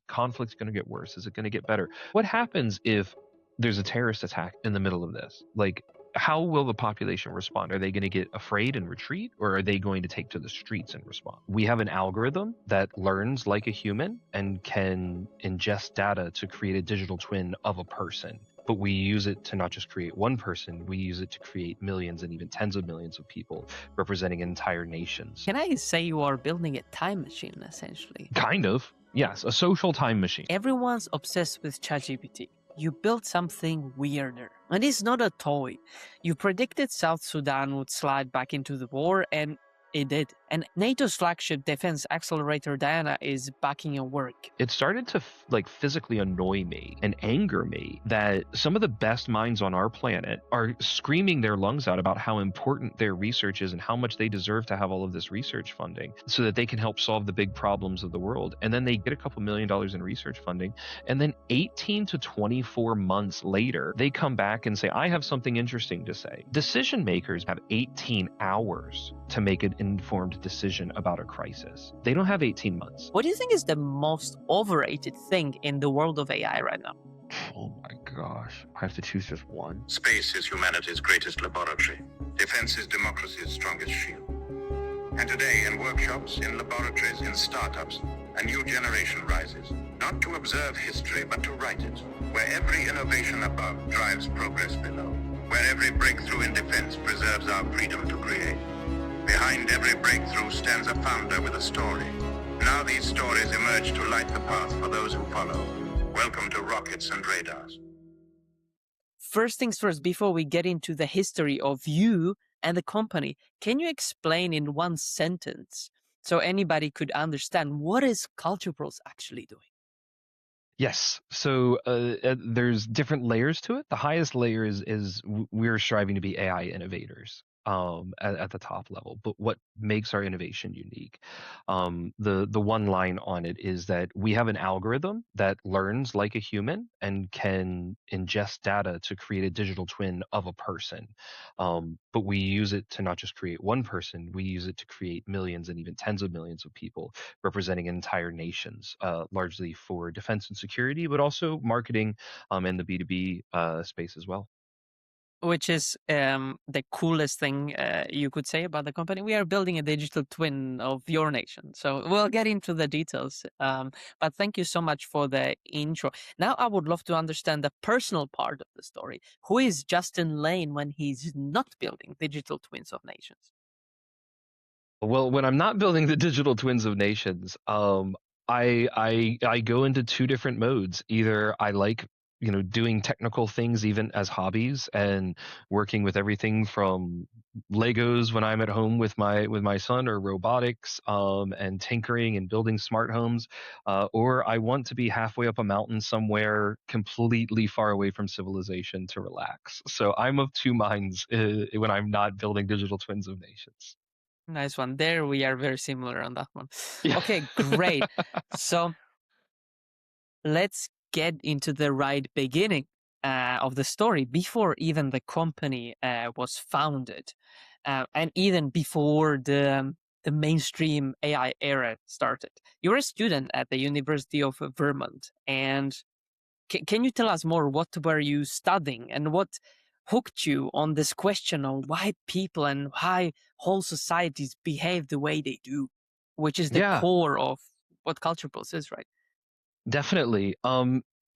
conflict's going to get worse? Is it going to get better? What happens if there's a terrorist attack in the middle of this? Like, how will the population respond? Are they going to get afraid and retreat, or are they going to take to the streets and respond? We have an algorithm that learns like a human and can ingest data to create a digital twin of a person. But we use it to not just create one person, we use it to create millions and even tens of millions of people representing entire nations. Can I say you are building a time machine, essentially? Kind of. Yes, a social time machine. Everyone's obsessed with ChatGPT. You built something weirder. And it's not a toy. You predicted South Sudan would slide back into the war, and it did. And NATO's flagship defense accelerator Diana is backing your work. It started to physically annoy me and anger me that some of the best minds on our planet are screaming their lungs out about how important their research is and how much they deserve to have all of this research funding so that they can help solve the big problems of the world. And then they get a couple $1 million in research funding. And then 18 to 24 months later, they come back and say, I have something interesting to say. Decision makers have 18 hours to make an informed decision about a crisis. They don't have 18 months. What do you think is the most overrated thing in the world of AI right now? Oh my gosh. I have to choose just one. Space is humanity's greatest laboratory. Defense is democracy's strongest shield. And today, in workshops, in laboratories, in startups, a new generation rises, not to observe history, but to write it, where every innovation above drives progress below, where every breakthrough in defense preserves our freedom to create. Behind every breakthrough stands a founder with a story. Now these stories emerge to light the path for those who follow. Welcome to Rockets and Radars. First things first, before we get into the history of you and the company, can you explain in one sentence so anybody could understand what is CulturePulse actually doing? Yes. So there's different layers to it. The highest layer is we're striving to be AI innovators. At the top level, but what makes our innovation unique? The one line on it is that we have an algorithm that learns like a human and can ingest data to create a digital twin of a person. But we use it to not just create one person, we use it to create millions and even tens of millions of people representing entire nations, largely for defense and security, but also marketing and the B2B space as well. Which is the coolest thing you could say about the company. We are building a digital twin of your nation. So we'll get into the details. But thank you so much for the intro. Now I would love to understand the personal part of the story. Who is Justin Lane when he's not building digital twins of nations? Well, when I'm not building the digital twins of nations, I go into two different modes. Either I like doing technical things even as hobbies and working with everything from Legos when I'm at home with my son, or robotics and tinkering and building smart homes, or I want to be halfway up a mountain somewhere completely far away from civilization to relax. So I'm of two minds when I'm not building digital twins of nations. Nice one. There we are very similar on that one. Yeah. Okay, great. So let's get into the right beginning of the story, before even the company was founded, and even before the mainstream AI era started. You're a student at the University of Vermont, and can you tell us more? What were you studying, and what hooked you on this question of why people and why whole societies behave the way they do, which is the core of what CulturePulse is, right? Definitely.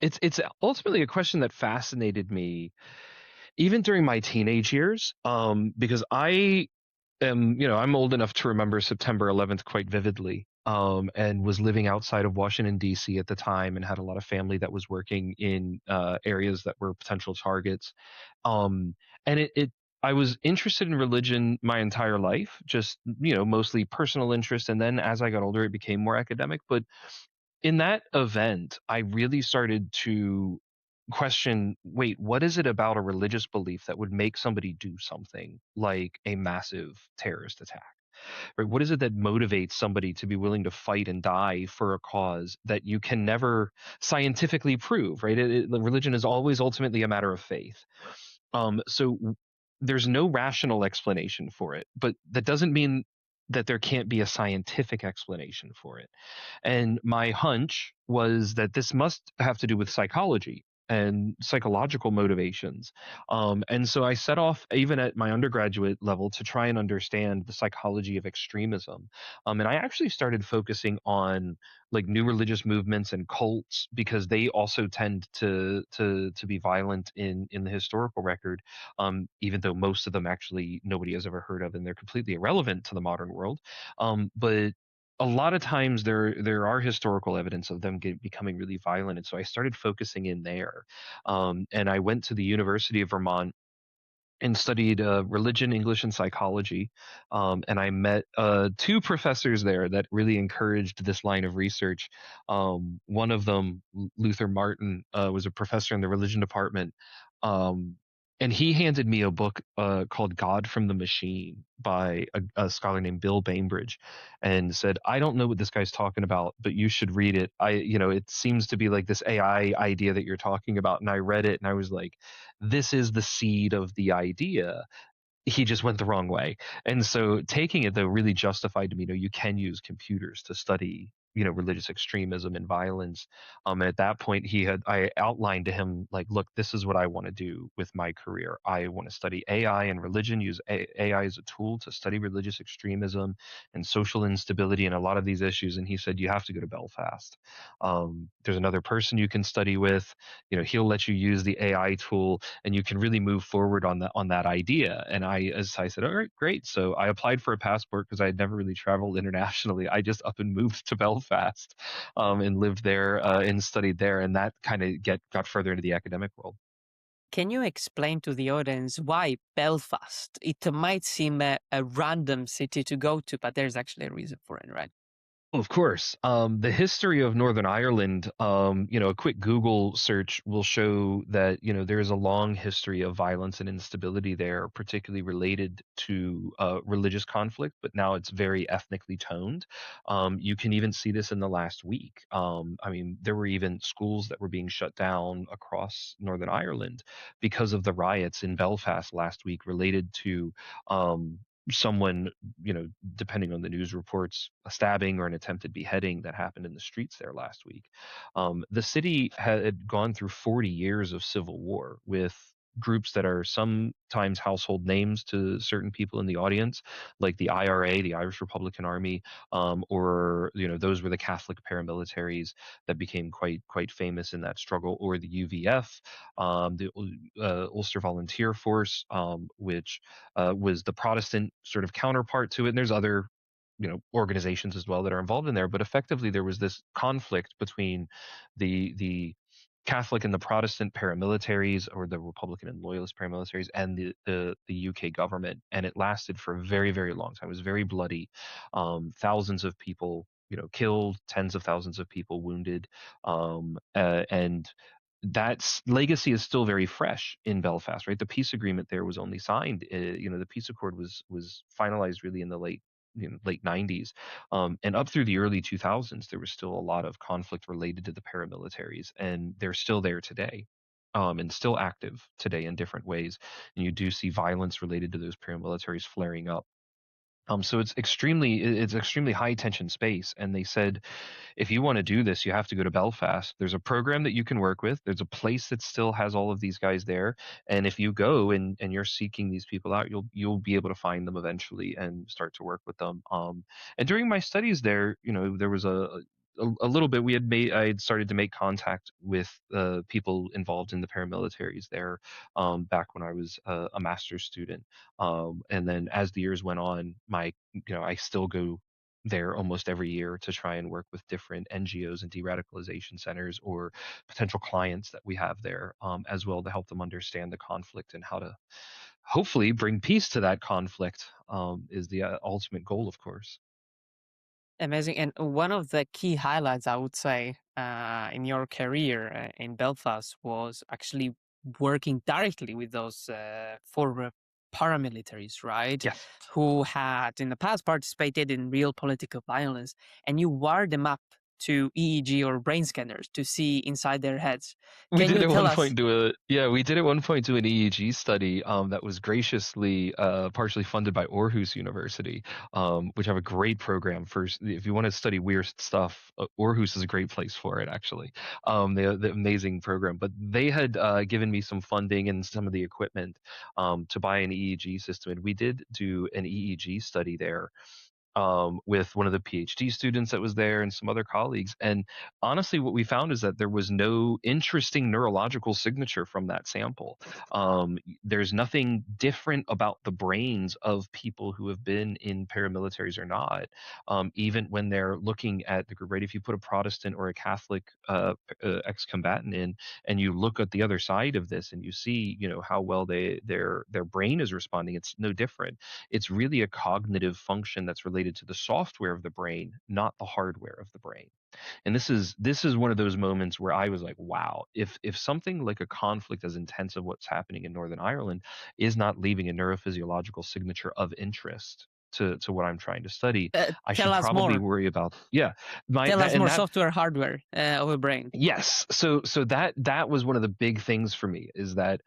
It's ultimately a question that fascinated me even during my teenage years, because I am, I'm old enough to remember September 11th quite vividly, and was living outside of Washington, D.C. at the time, and had a lot of family that was working in areas that were potential targets. And I was interested in religion my entire life, just, mostly personal interest. And then as I got older, it became more academic. But in that event, I really started to question, wait, what is it about a religious belief that would make somebody do something like a massive terrorist attack? Right? What is it that motivates somebody to be willing to fight and die for a cause that you can never scientifically prove, right? Religion is always ultimately a matter of faith. So there's no rational explanation for it, but that doesn't mean that there can't be a scientific explanation for it. And my hunch was that this must have to do with psychology and psychological motivations. And so I set off, even at my undergraduate level, to try and understand the psychology of extremism. And I actually started focusing on like new religious movements and cults because they also tend to be violent in the historical record, even though most of them actually nobody has ever heard of and they're completely irrelevant to the modern world. But a lot of times there are historical evidence of them becoming really violent, and so I started focusing in there. And I went to the University of Vermont and studied religion, English, and psychology. And I met two professors there that really encouraged this line of research. One of them, Luther Martin, was a professor in the religion department. Um, and he handed me a book called God from the Machine by a scholar named Bill Bainbridge, and said, I don't know what this guy's talking about, but you should read it. It seems to be like this AI idea that you're talking about. And I read it and I was like, this is the seed of the idea. He just went the wrong way. And so taking it though really justified to me, you can use computers to study, religious extremism and violence. At that point I outlined to him like, look, this is what I want to do with my career. I want to study AI and religion, use AI as a tool to study religious extremism and social instability and a lot of these issues. And he said, you have to go to Belfast. There's another person you can study with, he'll let you use the AI tool and you can really move forward on that idea. And as I said, all right, great. So I applied for a passport because I had never really traveled internationally. I just up and moved to Belfast, and lived there, and studied there. And that kind of got further into the academic world. Can you explain to the audience why Belfast? It might seem a random city to go to, but there's actually a reason for it, right? Of course. The history of Northern Ireland, a quick Google search will show that, there is a long history of violence and instability there, particularly related to religious conflict, but now it's very ethnically toned. You can even see this in the last week. There were even schools that were being shut down across Northern Ireland because of the riots in Belfast last week related to someone, depending on the news reports, a stabbing or an attempted beheading that happened in the streets there last week. The city had gone through 40 years of civil war with groups that are sometimes household names to certain people in the audience, like the IRA, the Irish Republican Army, or those were the Catholic paramilitaries that became quite famous in that struggle, or the UVF, the Ulster Volunteer Force, which was the Protestant sort of counterpart to it. And there's other organizations as well that are involved in there, but effectively there was this conflict between the Catholic and the Protestant paramilitaries, or the Republican and Loyalist paramilitaries, and the UK government, and it lasted for a very, very long time. It was very bloody. Thousands of people killed, tens of thousands of people wounded, and that legacy is still very fresh in Belfast, right? The peace agreement there was only signed, the peace accord was finalized really in the late 90s, and up through the early 2000s there was still a lot of conflict related to the paramilitaries, and they're still there today, and still active today in different ways, and you do see violence related to those paramilitaries flaring up. So it's extremely high tension space. And they said, if you want to do this, you have to go to Belfast. There's a program that you can work with. There's a place that still has all of these guys there. And if you go and you're seeking these people out, you'll be able to find them eventually and start to work with them. And during my studies there, there was a little bit I had started to make contact with people involved in the paramilitaries there, back when I was a master's student. And then as the years went on, I still go there almost every year to try and work with different NGOs and de-radicalization centers or potential clients that we have there, as well, to help them understand the conflict and how to hopefully bring peace to that conflict, is the ultimate goal, of course. Amazing. And one of the key highlights, I would say, in your career in Belfast was actually working directly with those former paramilitaries, right? Yes. Who had in the past participated in real political violence, and you wired them up to EEG or brain scanners to see inside their heads. We Can did you at tell one us? point we did at one point do an EEG study that was graciously partially funded by Aarhus University, which have a great program for if you want to study weird stuff. Aarhus is a great place for it, actually. The amazing program, but they had given me some funding and some of the equipment to buy an EEG system, and we did do an EEG study there with one of the PhD students that was there and some other colleagues. And honestly, what we found is that there was no interesting neurological signature from that sample. There's nothing different about the brains of people who have been in paramilitaries or not. Even when they're looking at the group, right? If you put a Protestant or a Catholic ex-combatant in, and you look at the other side of this, and you see, how well their brain is responding, it's no different. It's really a cognitive function that's related to the software of the brain, not the hardware of the brain. And this is one of those moments where I was like, wow, if something like a conflict as intense of what's happening in Northern Ireland is not leaving a neurophysiological signature of interest to what I'm trying to study, I Tell should us probably more. worry about Tell us more that. software, hardware of a brain. Yes. So that was one of the big things for me, is that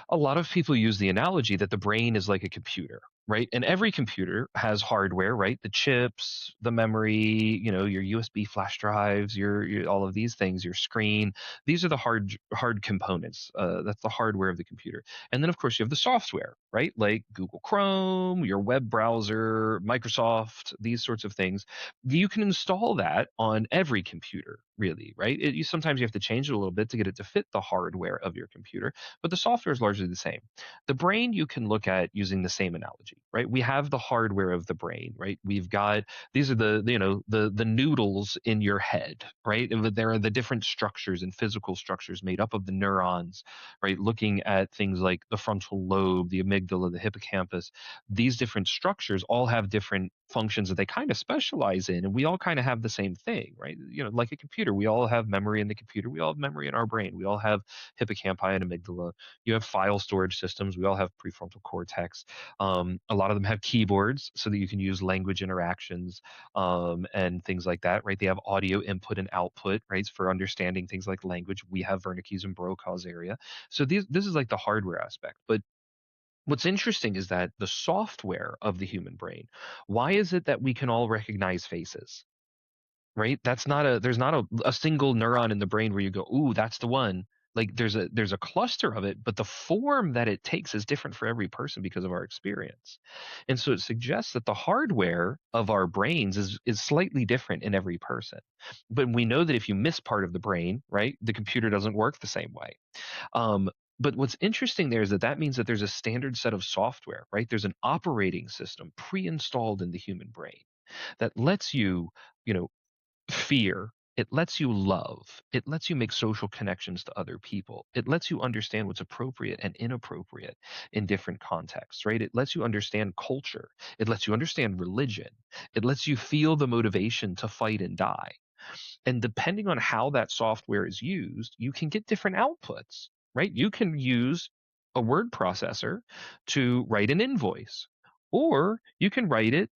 a lot of people use the analogy that the brain is like a computer, right? And every computer has hardware, right? The chips, the memory, your USB flash drives, your all of these things, your screen. These are the hard components. That's the hardware of the computer. And then of course you have the software, right? Like Google Chrome, your web browser, Microsoft, these sorts of things. You can install that on every computer, really, right? Sometimes you have to change it a little bit to get it to fit the hardware of your computer, but the software is largely the same. The brain you can look at using the same analogy, right? We have the hardware of the brain, right? We've got, these are the noodles in your head, right? There are the different structures and physical structures made up of the neurons, right? Looking at things like the frontal lobe, the amygdala, the hippocampus, these different structures all have different functions that they kind of specialize in, and we all kind of have the same thing, right? Like a computer, we all have memory in the computer, we all have memory in our brain, we all have hippocampi and amygdala. You have file storage systems, we all have prefrontal cortex. A lot of them have keyboards so that you can use language interactions and things like that, right? They have audio input and output, right, for understanding things like language. We have Wernicke's and Brokaw's area. So this is like the hardware aspect. But what's interesting is that the software of the human brain, why is it that we can all recognize faces? Right? There's not a single neuron in the brain where you go, ooh, that's the one. Like there's a cluster of it, but the form that it takes is different for every person because of our experience. And so it suggests that the hardware of our brains is slightly different in every person. But we know that if you miss part of the brain, right, the computer doesn't work the same way. But what's interesting there is that means that there's a standard set of software, right? There's an operating system pre-installed in the human brain that lets you, fear. It lets you love. It lets you make social connections to other people. It lets you understand what's appropriate and inappropriate in different contexts, right? It lets you understand culture. It lets you understand religion. It lets you feel the motivation to fight and die. And depending on how that software is used, you can get different outputs, right? You can use a word processor to write an invoice, or you can write it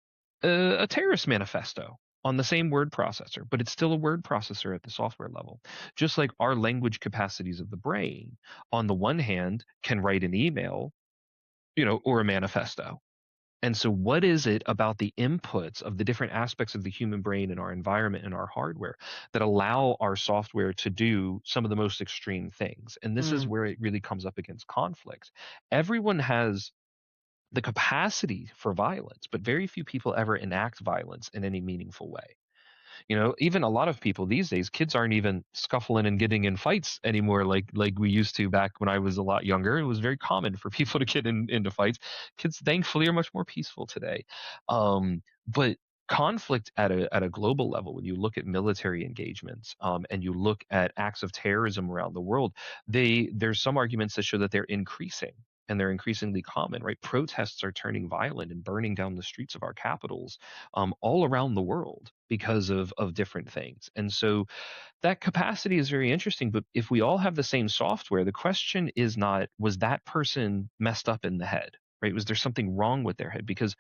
a terrorist manifesto on the same word processor, but it's still a word processor at the software level. Just like our language capacities of the brain, on the one hand, can write an email, or a manifesto. And so what is it about the inputs of the different aspects of the human brain and our environment and our hardware that allow our software to do some of the most extreme things? And this is where it really comes up against conflict. Everyone has the capacity for violence, but very few people ever enact violence in any meaningful way. Even a lot of people these days, kids aren't even scuffling and getting in fights anymore like we used to back when I was a lot younger. It was very common for people to get into fights. Kids, thankfully, are much more peaceful today. But conflict at a global level, when you look at military engagements and you look at acts of terrorism around the world, there's some arguments that show that they're increasing. And they're increasingly common, right? Protests are turning violent and burning down the streets of our capitals all around the world because of different things. And so that capacity is very interesting. But if we all have the same software, the question is not, was that person messed up in the head, right? Was there something wrong with their head? Because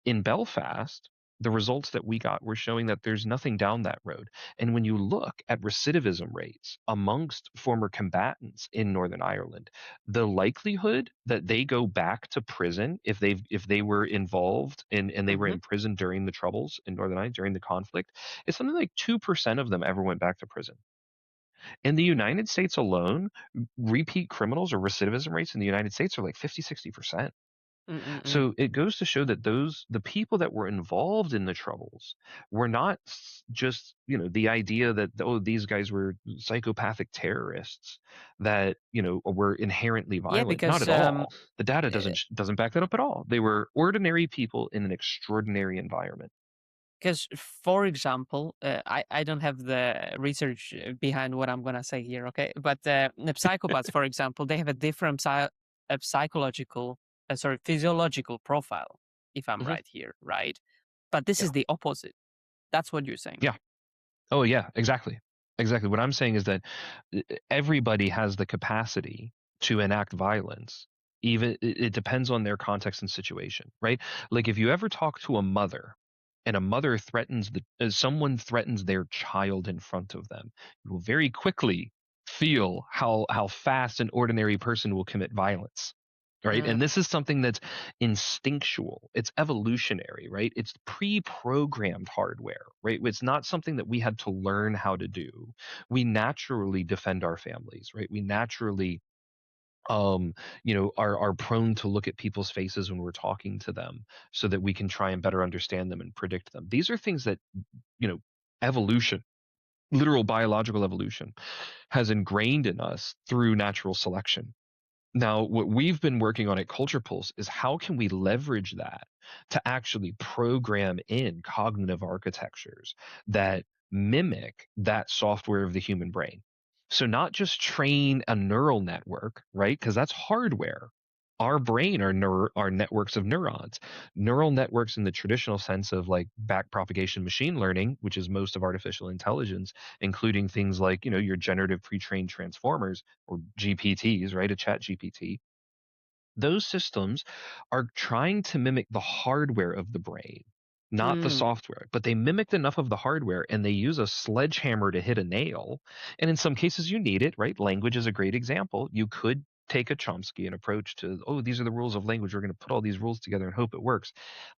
in Belfast, the results that we got were showing that there's nothing down that road. And when you look at recidivism rates amongst former combatants in Northern Ireland, the likelihood that they go back to prison if they were involved in and they were Mm-hmm. in prison during the troubles in Northern Ireland during the conflict, is something like 2% of them ever went back to prison. In the United States alone, repeat criminals or recidivism rates in the United States are like 50, 60%. Mm-mm-mm. So it goes to show that the people that were involved in the troubles were not just, the idea that, oh, these guys were psychopathic terrorists that, were inherently Yeah, violent. Not because at all. The data uh, doesn't back that up at all. They were ordinary people in an extraordinary environment. because, for example, I don't have the research behind what I'm gonna say here, okay? But the psychopaths, for example, they have a different physiological profile, if I'm Mhm. right here, right? But this Yeah. is the opposite. That's what you're saying. Yeah. Oh, yeah, exactly. Exactly. What I'm saying is that everybody has the capacity to enact violence. Even it depends on their context and situation, right? Like if you ever talk to a mother and a mother threatens someone threatens their child in front of them, you will very quickly feel how fast an ordinary person will commit violence. Right. Mm, And this is something that's instinctual. It's evolutionary, right? It's pre-programmed hardware, right? It's not something that we had to learn how to do. We naturally defend our families, right? We naturally are prone to look at people's faces when we're talking to them so that we can try and better understand them and predict them. These are things that, evolution, literal biological evolution, has ingrained in us through natural selection. Now, what we've been working on at CulturePulse is how can we leverage that to actually program in cognitive architectures that mimic that software of the human brain. So not just train a neural network, right? Because that's hardware. Our brain are networks of neurons. Neural networks in the traditional sense of like back propagation machine learning, which is most of artificial intelligence, including things like, your generative pre-trained transformers or GPTs, right? A chat GPT. Those systems are trying to mimic the hardware of the brain, not the mm, software, but they mimicked enough of the hardware and they use a sledgehammer to hit a nail. And in some cases, you need it, right? Language is a great example. You could take a Chomskyan approach to, oh, these are the rules of language. We're going to put all these rules together and hope it works.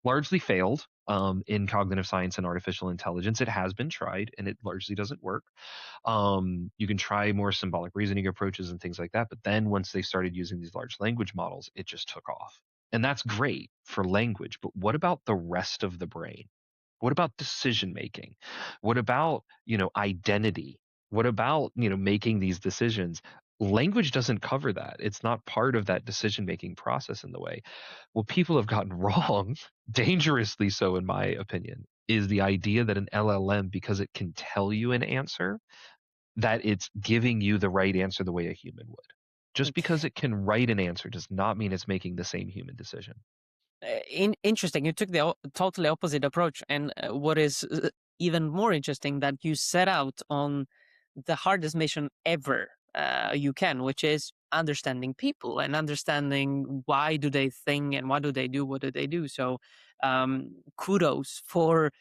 Largely failed in cognitive science and artificial intelligence. It has been tried and it largely doesn't work. You can try more symbolic reasoning approaches and things like that. But then once they started using these large language models, it just took off. And that's great for language. But what about the rest of the brain? What about decision making? What about, identity? What about, making these decisions? Language doesn't cover that. It's not part of that decision making process in the way. What people have gotten wrong, dangerously so in my opinion, is the idea that an LLM, because it can tell you an answer, that it's giving you the right answer the way a human would. Just mm. because it can write an answer does not mean it's making the same human decision. Interesting. You took the totally opposite approach, and what is even more interesting that you set out on the hardest mission ever you can, which is understanding people and understanding why do they think and what do they do, what do they do. So, kudos for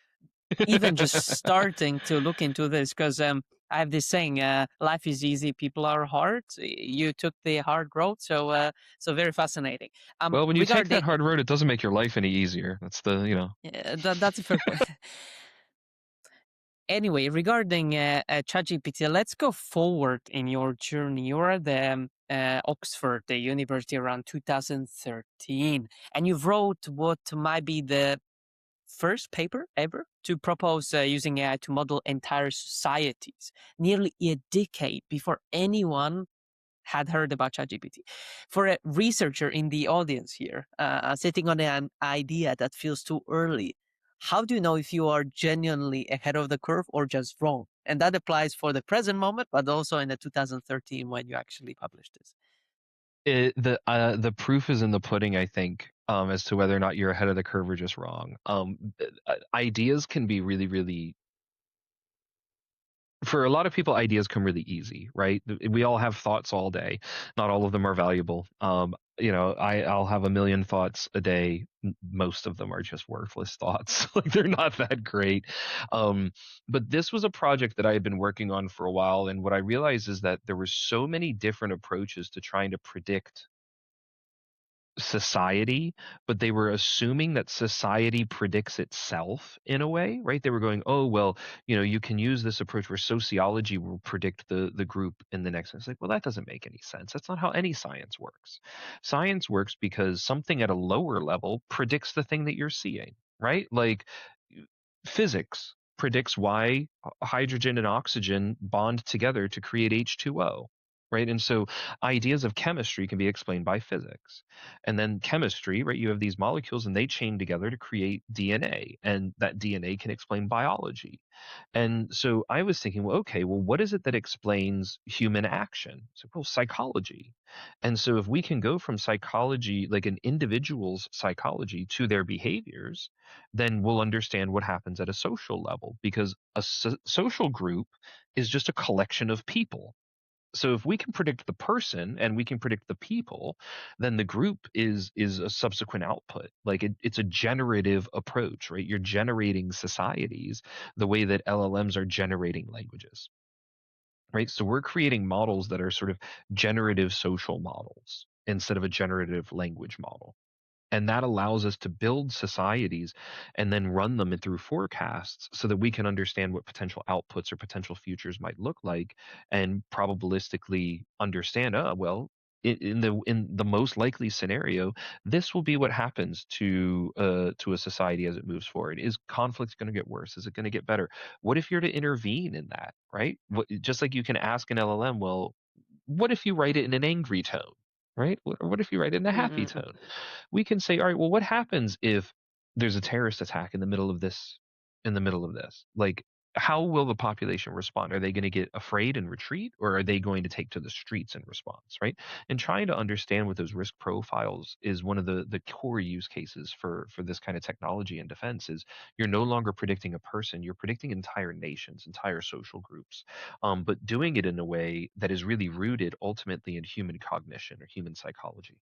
even just starting to look into this, because I have this saying, life is easy, people are hard. You took the hard road, so so very fascinating. Well, when you take that Regarding hard road, it doesn't make your life any easier. That's the. that's a fair point. Anyway, regarding ChatGPT, let's go forward in your journey. You are at the Oxford, the university, around 2013, and you wrote what might be the first paper ever to propose using AI to model entire societies, nearly a decade before anyone had heard about ChatGPT. For a researcher in the audience here, sitting on an idea that feels too early, how do you know if you are genuinely ahead of the curve or just wrong? And that applies for the present moment, but also in the 2013 when you actually published this. The proof is in the pudding, I think, as to whether or not you're ahead of the curve or just wrong. Ideas can be really, really, for a lot of people, ideas come really easy, right? We all have thoughts all day. Not all of them are valuable. I'll have a million thoughts a day. Most of them are just worthless thoughts. Like they're not that great. But this was a project that I had been working on for a while. And what I realized is that there were so many different approaches to trying to predict society, but they were assuming that society predicts itself in a way, right? They were going, oh, well, you can use this approach where sociology will predict the group in the next. It's like, well, that doesn't make any sense. That's not how any science works. Science works because something at a lower level predicts the thing that you're seeing, right? Like physics predicts why hydrogen and oxygen bond together to create H2O, right? And so ideas of chemistry can be explained by physics. And then chemistry, right? You have these molecules and they chain together to create DNA, and that DNA can explain biology. And so I was thinking, well, okay, well, what is it that explains human action? So, well, psychology. And so if we can go from psychology, like an individual's psychology, to their behaviors, then we'll understand what happens at a social level, because a social group is just a collection of people. So if we can predict the person and we can predict the people, then the group is a subsequent output. Like it's a generative approach, right? You're generating societies the way that LLMs are generating languages, right? So we're creating models that are sort of generative social models instead of a generative language model. And that allows us to build societies and then run them through forecasts so that we can understand what potential outputs or potential futures might look like, and probabilistically understand, oh, well, in the most likely scenario, this will be what happens to a society as it moves forward. Is conflict going to get worse? Is it going to get better? What if you're to intervene in that, right? Just like you can ask an LLM, well, what if you write it in an angry tone, right? Or what if you write it in a happy Mm-mm. tone? We can say, all right, well, what happens if there's a terrorist attack in the middle of this, Like, how will the population respond? Are they going to get afraid and retreat, or are they going to take to the streets in response, right? And trying to understand what those risk profiles is one of the core use cases for this kind of technology and defense. Is you're no longer predicting a person, you're predicting entire nations, entire social groups, but doing it in a way that is really rooted ultimately in human cognition or human psychology.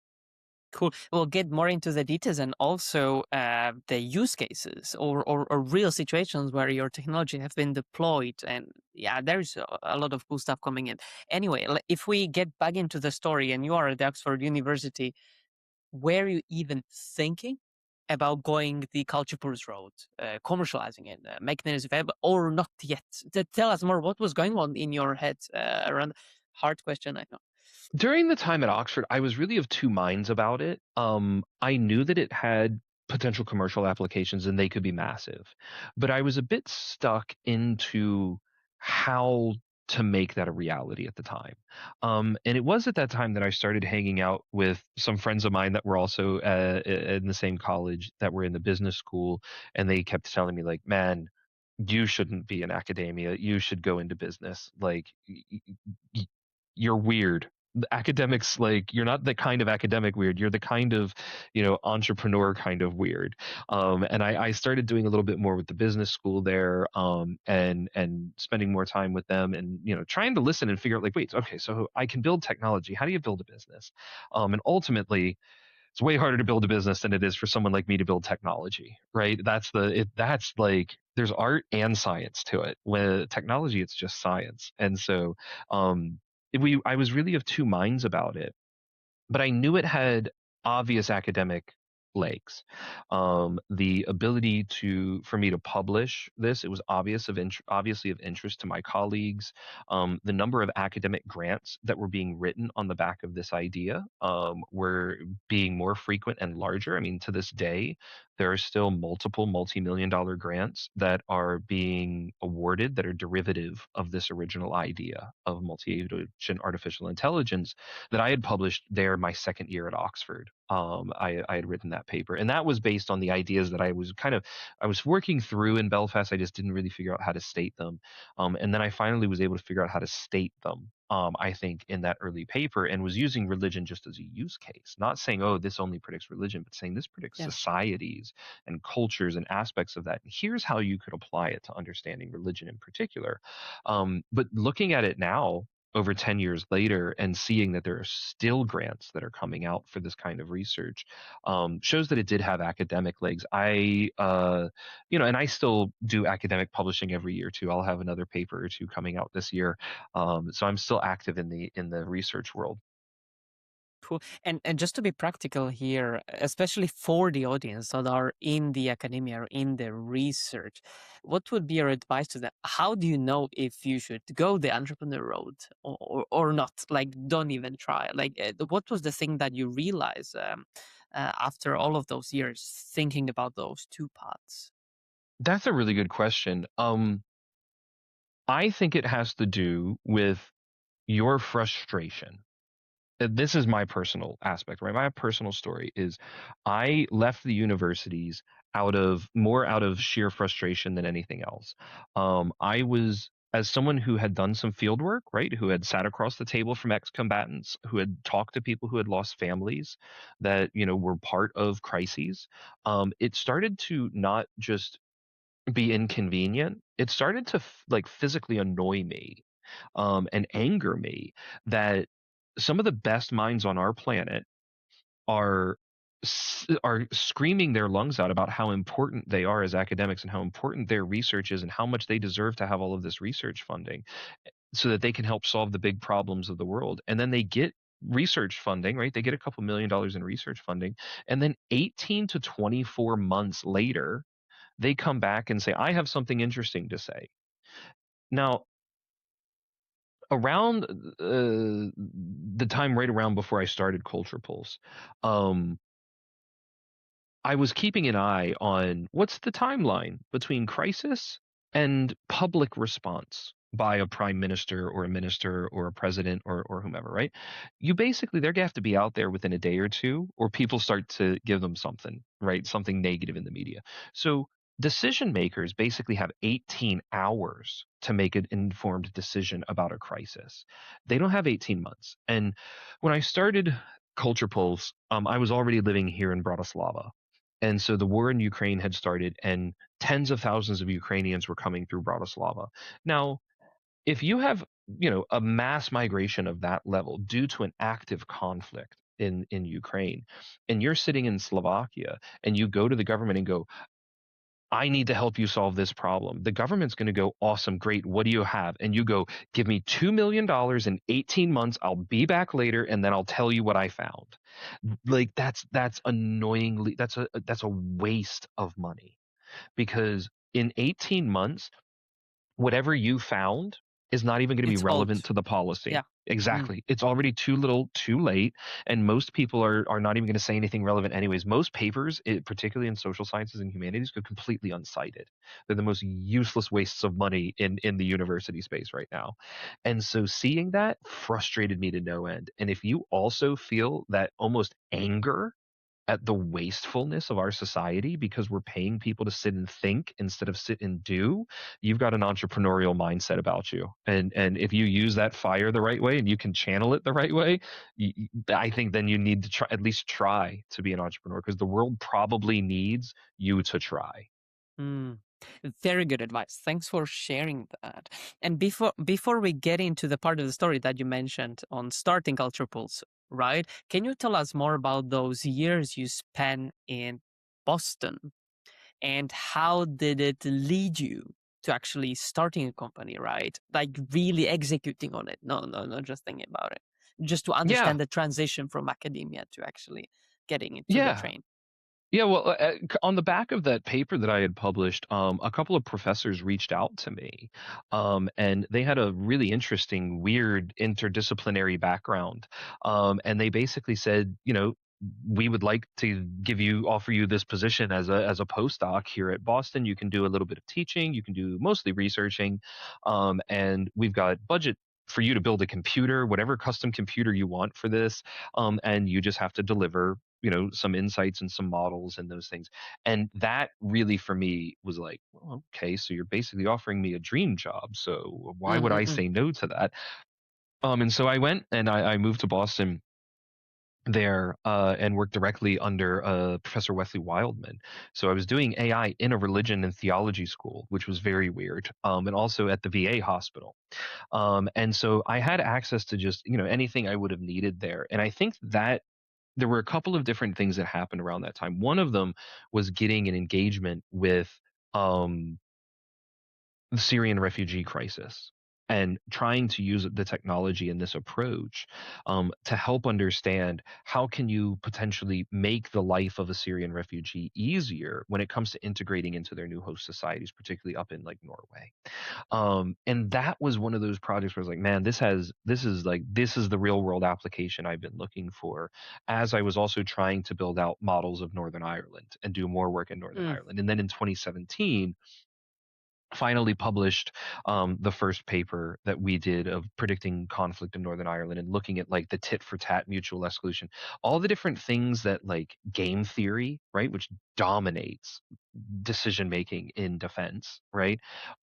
Cool. We'll get more into the details and also the use cases or real situations where your technology have been deployed. And yeah, there's a lot of cool stuff coming in. Anyway, if we get back into the story and you are at Oxford University, were you even thinking about going the CulturePulse road, commercializing it, making it available, or not yet? Tell us more. What was going on in your head around? Hard question, I know. During the time at Oxford, I was really of two minds about it. I knew that it had potential commercial applications and they could be massive, but I was a bit stuck into how to make that a reality at the time. And it was at that time that I started hanging out with some friends of mine that were also in the same college, that were in the business school, and they kept telling me, like, man, you shouldn't be in academia. You should go into business. Like, you're weird. The academics, like, you're not the kind of academic weird. You're the kind of, entrepreneur kind of weird. And I started doing a little bit more with the business school there, and spending more time with them, and trying to listen and figure out, like, wait, okay, so I can build technology. How do you build a business? And ultimately, it's way harder to build a business than it is for someone like me to build technology, right? That's like, there's art and science to it. With technology, it's just science. And so I was really of two minds about it, but I knew it had obvious academic legs. The ability for me to publish this, it was obviously of interest to my colleagues. The number of academic grants that were being written on the back of this idea were being more frequent and larger. I mean, to this day, there are still multiple multi-million-dollar grants that are being awarded that are derivative of this original idea of multi-agent artificial intelligence that I had published there my second year at Oxford. I had written that paper, and that was based on the ideas that I was working through in Belfast. I just didn't really figure out how to state them, and then I finally was able to figure out how to state them. I think in that early paper, and was using religion just as a use case, not saying, oh, this only predicts religion, but saying this predicts Yeah. societies and cultures and aspects of that. And here's how you could apply it to understanding religion in particular. But looking at it now, over 10 years later and seeing that there are still grants that are coming out for this kind of research shows that it did have academic legs. And I still do academic publishing every year too. I'll have another paper or two coming out this year. So I'm still active in the research world. Cool. And just to be practical here, especially for the audience that are in the academia or in the research, what would be your advice to them? How do you know if you should go the entrepreneur road or not? Like, don't even try. Like, what was the thing that you realized after all of those years thinking about those two paths? That's a really good question. I think it has to do with your frustration. This is my personal aspect, right? My personal story is I left the universities out of sheer frustration than anything else. I was, as someone who had done some field work, right, who had sat across the table from ex-combatants, who had talked to people who had lost families that, were part of crises. It started to not just be inconvenient. It started to like physically annoy me and anger me that some of the best minds on our planet are are screaming their lungs out about how important they are as academics and how important their research is and how much they deserve to have all of this research funding so that they can help solve the big problems of the world. And then they get research funding, right? They get a couple $1 million in research funding, and then 18 to 24 months later they come back and say, I have something interesting to say. Now, around the time right around before I started CulturePulse, I was keeping an eye on what's the timeline between crisis and public response by a prime minister or a minister or a president or whomever, right? You basically, they're going to have to be out there within a day or two, or people start to give them something, right? Something negative in the media. So decision makers basically have 18 hours to make an informed decision about a crisis. They don't have 18 months. And when I started CulturePulse, I was already living here in Bratislava. And so the war in Ukraine had started, and tens of thousands of Ukrainians were coming through Bratislava. Now, if you have, a mass migration of that level due to an active conflict in Ukraine, and you're sitting in Slovakia, and you go to the government and go, I need to help you solve this problem. The government's going to go, awesome, great. What do you have? And you go, give me $2 million in 18 months. I'll be back later and then I'll tell you what I found. Like that's annoyingly, that's a waste of money because in 18 months, whatever you found is not even going to be It's relevant old. to the policy. Yeah. Exactly. It's already too little, too late, and most people are not even going to say anything relevant anyways. Most papers, particularly in social sciences and humanities, go completely uncited. They're the most useless wastes of money in the university space right now. And so seeing that frustrated me to no end. And if you also feel that almost anger at the wastefulness of our society because we're paying people to sit and think instead of sit and do, you've got an entrepreneurial mindset about you. And if you use that fire the right way and you can channel it the right way, I think then you need to try, at least try to be an entrepreneur because the world probably needs you to try. Mm. Very good advice. Thanks for sharing that. And before we get into the part of the story that you mentioned on starting CulturePulse, right? Can you tell us more about those years you spent in Boston and how did it lead you to actually starting a company, right? Like really executing on it. No, not just thinking about it. Just to Yeah. understand the transition from academia to actually getting into the Yeah. train. Yeah, well, on the back of that paper that I had published, a couple of professors reached out to me, and they had a really interesting, weird interdisciplinary background, and they basically said, we would like to offer you this position as a postdoc here at Boston. You can do a little bit of teaching, you can do mostly researching, and we've got budget for you to build a computer, whatever custom computer you want for this, and you just have to deliver some insights and some models and those things. And that really for me was like, well, okay, so you're basically offering me a dream job, so why would I Mm-mm-mm. say no to that? And so I went and I moved to Boston there and worked directly under Professor Wesley Wildman. So I was doing AI in a religion and theology school, which was very weird, and also at the VA hospital. And so I had access to just, anything I would have needed there. And I think that there were a couple of different things that happened around that time. One of them was getting an engagement with um, the Syrian refugee crisis and trying to use the technology and this approach to help understand how can you potentially make the life of a Syrian refugee easier when it comes to integrating into their new host societies, particularly up in like Norway. And that was one of those projects where I was like, man, this is the real world application I've been looking for, as I was also trying to build out models of Northern Ireland and do more work in Northern Ireland. And then in 2017, finally published the first paper that we did of predicting conflict in Northern Ireland and looking at like the tit for tat mutual exclusion, all the different things that like game theory, right, which dominates decision making in defense, right?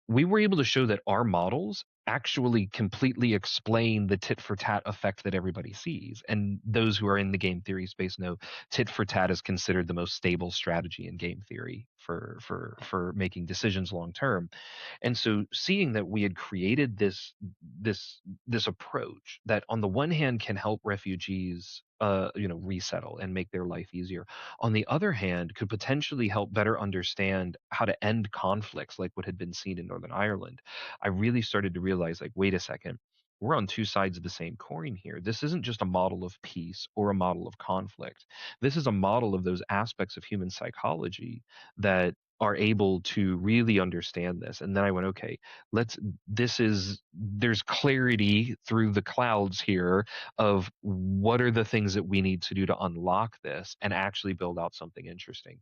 We were able to show that our models actually completely explain the tit for tat effect that everybody sees. And those who are in the game theory space know tit for tat is considered the most stable strategy in game theory for making decisions long term. And so seeing that we had created this approach that on the one hand can help refugees resettle and make their life easier, on the other hand could potentially help better understand how to end conflicts like what had been seen in Northern Ireland, I really started to realize, like, wait a second, we're on two sides of the same coin here. This isn't just a model of peace or a model of conflict. This is a model of those aspects of human psychology that are able to really understand this. And then I went, okay, there's clarity through the clouds here of what are the things that we need to do to unlock this and actually build out something interesting.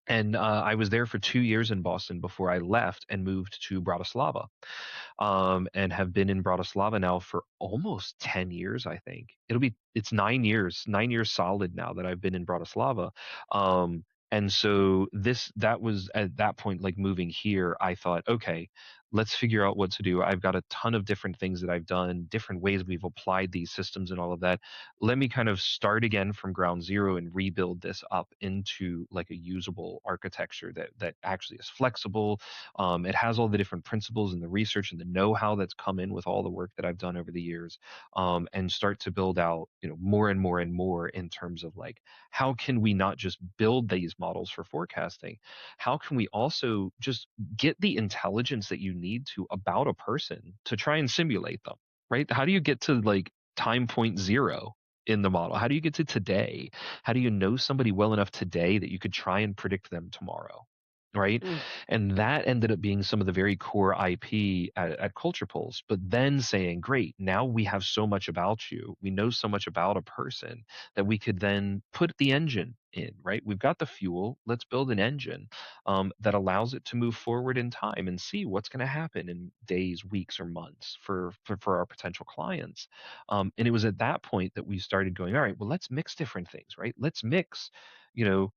And I was there for 2 years in Boston before I left and moved to Bratislava, and have been in Bratislava now for almost 10 years, I think. It's 9 years solid now that I've been in Bratislava. And so that was at that point, like moving here, I thought, okay, let's figure out what to do. I've got a ton of different things that I've done, different ways we've applied these systems and all of that. Let me kind of start again from ground zero and rebuild this up into like a usable architecture that actually is flexible. It has all the different principles and the research and the know-how that's come in with all the work that I've done over the years, and start to build out, more and more and more in terms of like, how can we not just build these models for forecasting? How can we also just get the intelligence that you need to about a person to try and simulate them, right? How do you get to like time point zero in the model? How do you get to today? How do you know somebody well enough today that you could try and predict them tomorrow? Right. And that ended up being some of the very core IP at CulturePulse, but then saying, great, now we have so much about you. We know so much about a person that we could then put the engine in, right? We've got the fuel. Let's build an engine that allows it to move forward in time and see what's going to happen in days, weeks, or months for our potential clients. And it was at that point that we started going, all right, well, let's mix different things, right? Let's mix, you know,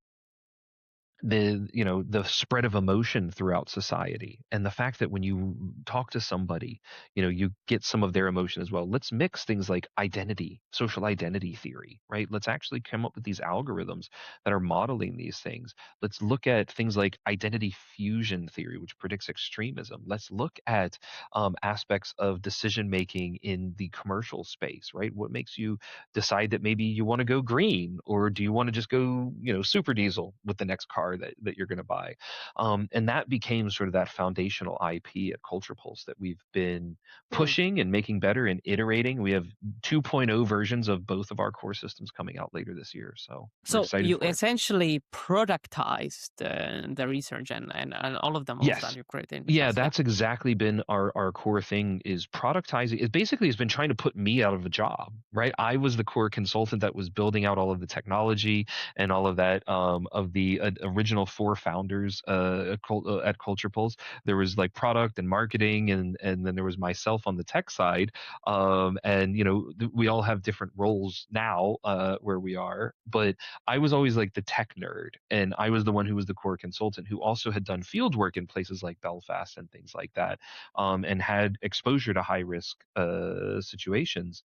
the spread of emotion throughout society, and the fact that when you talk to somebody, you get some of their emotion as well. Let's mix things like identity, social identity theory, right? Let's actually come up with these algorithms that are modeling these things. Let's look at things like identity fusion theory, which predicts extremism. Let's look at aspects of decision making in the commercial space, right? What makes you decide that maybe you want to go green, or do you want to just go, super diesel with the next car that you're going to buy? And that became sort of that foundational IP at CulturePulse that we've been pushing and making better and iterating. We have 2.0 versions of both of our core systems coming out later this year. So you essentially productized the research and all of the models that you created. Yeah, that's exactly been our core thing, is productizing. It basically has been trying to put me out of a job, right? I was the core consultant that was building out all of the technology and all of that, of the original 4 founders at CulturePulse. There was like product and marketing, and then there was myself on the tech side. And we all have different roles now where we are, but I was always like the tech nerd, and I was the one who was the core consultant who also had done field work in places like Belfast and things like that, and had exposure to high risk situations.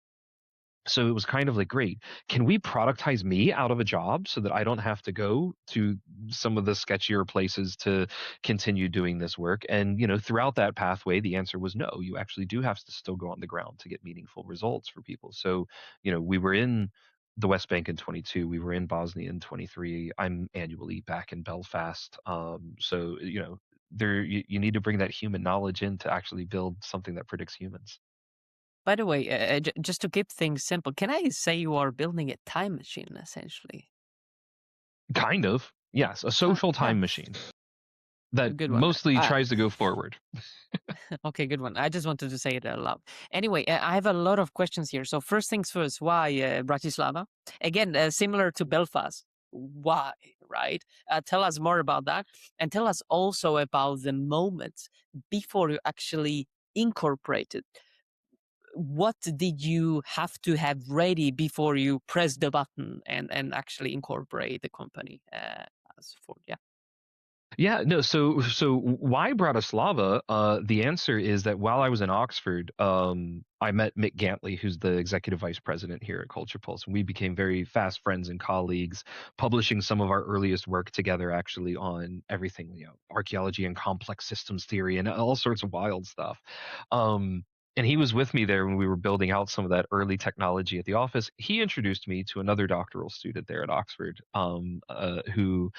So it was kind of like, great, can we productize me out of a job so that I don't have to go to some of the sketchier places to continue doing this work? And, throughout that pathway, the answer was no, you actually do have to still go on the ground to get meaningful results for people. So, we were in the West Bank in 22, we were in Bosnia in 23. I'm annually back in Belfast. So, you need to bring that human knowledge in to actually build something that predicts humans. By the way, just to keep things simple, can I say you are building a time machine essentially? Kind of. Yes, a Huh, social huh. time machine that Good one. mostly tries to go forward. Okay, good one. I just wanted to say it out loud. Anyway, I have a lot of questions here. So first things first, why Bratislava? Again, similar to Belfast. Why, right? Tell us more about that. And tell us also about the moments before you actually incorporated. What did you have to have ready before you press the button and actually incorporate the company as for, yeah. Yeah, no. So why Bratislava? The answer is that while I was in Oxford, I met Mick Gantley, who's the executive vice president here at CulturePulse, and we became very fast friends and colleagues, publishing some of our earliest work together, actually, on everything, archaeology and complex systems theory and all sorts of wild stuff. And he was with me there when we were building out some of that early technology at the office. He introduced me to another doctoral student there at Oxford, who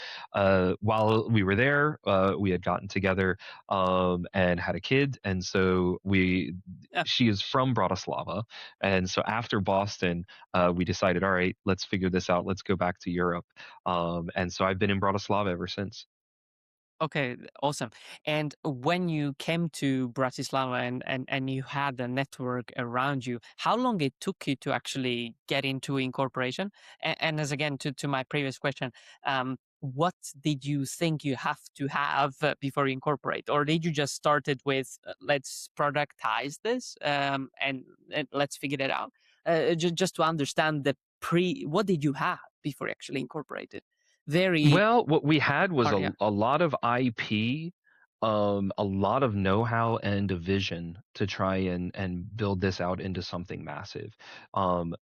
while we were there, we had gotten together and had a kid, and so Yeah. she is from Bratislava, and so after Boston, we decided, all right, let's figure this out. Let's go back to Europe, and so I've been in Bratislava ever since. Okay, awesome. And when you came to Bratislava and you had a network around you, how long it took you to actually get into incorporation? And as again, to my previous question, what did you think you have to have before you incorporate? Or did you just started with, let's productize this and let's figure it out? Just to understand what did you have before you actually incorporated? Very Well, what we had was hard, yeah. a lot of IP, a lot of know-how and a vision to try and build this out into something massive.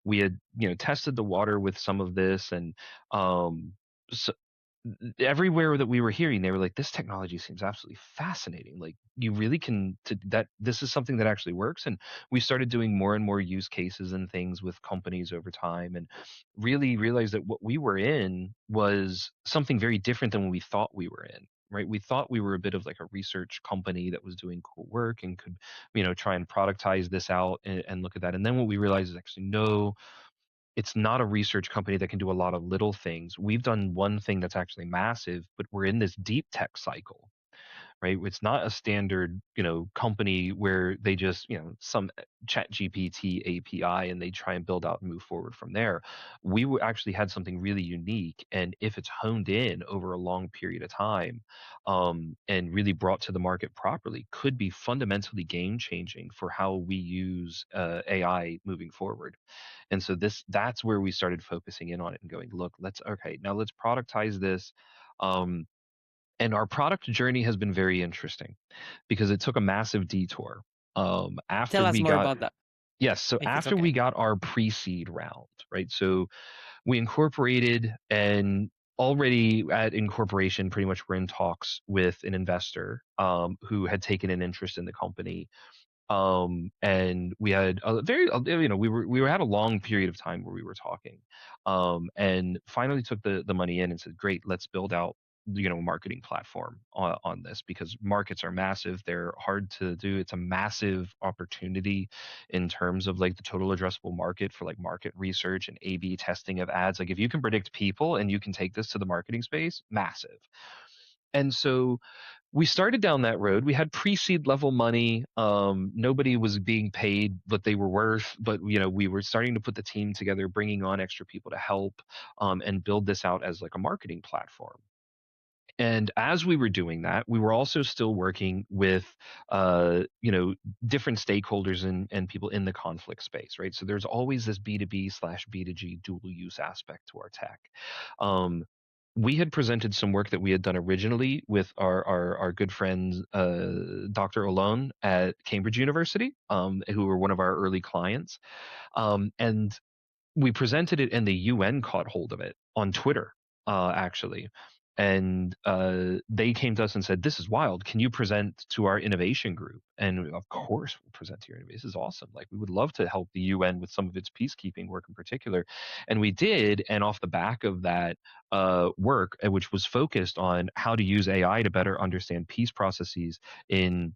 We had, tested the water with some of this, and um, so everywhere that we were hearing, they were like, this technology seems absolutely fascinating. Like, you really can, that this is something that actually works. And we started doing more and more use cases and things with companies over time, and really realized that what we were in was something very different than what we thought we were in. Right. We thought we were a bit of like a research company that was doing cool work and could, try and productize this out and look at that. And then what we realized is actually, no, it's not a research company that can do a lot of little things. We've done one thing that's actually massive, but we're in this deep tech cycle, right? It's not a standard, company where they just, some chat GPT API and they try and build out and move forward from there. Actually had something really unique. And if it's honed in over a long period of time, and really brought to the market properly, could be fundamentally game changing for how we use AI moving forward. And so that's where we started focusing in on it and going, look, now let's productize this. And our product journey has been very interesting because it took a massive detour. After Tell us we more got about that, Yes, so if it's after okay. we got our pre-seed round, right? So we incorporated, and already at incorporation, pretty much we're in talks with an investor who had taken an interest in the company, and we had a very we had a long period of time where we were talking, and finally took the money in and said, great, let's build out a marketing platform on this, because markets are massive, they're hard to do. It's a massive opportunity in terms of like the total addressable market for like market research and A/B testing of ads. Like, if you can predict people and you can take this to the marketing space, massive. And so we started down that road. We had pre-seed level money. Nobody was being paid what they were worth, but we were starting to put the team together, bringing on extra people to help, and build this out as like a marketing platform. And as we were doing that, we were also still working with, different stakeholders and people in the conflict space, right? So there's always this B2B/B2G dual use aspect to our tech. Um, we had presented some work that we had done originally with our good friends, Dr. Olone at Cambridge University, who were one of our early clients. And we presented it, and the UN caught hold of it on Twitter, actually. And they came to us and said, "This is wild. Can you present to our innovation group?" And of course, we'll present to your innovation. This is awesome. Like, we would love to help the UN with some of its peacekeeping work in particular. And we did. And off the back of that work, which was focused on how to use AI to better understand peace processes in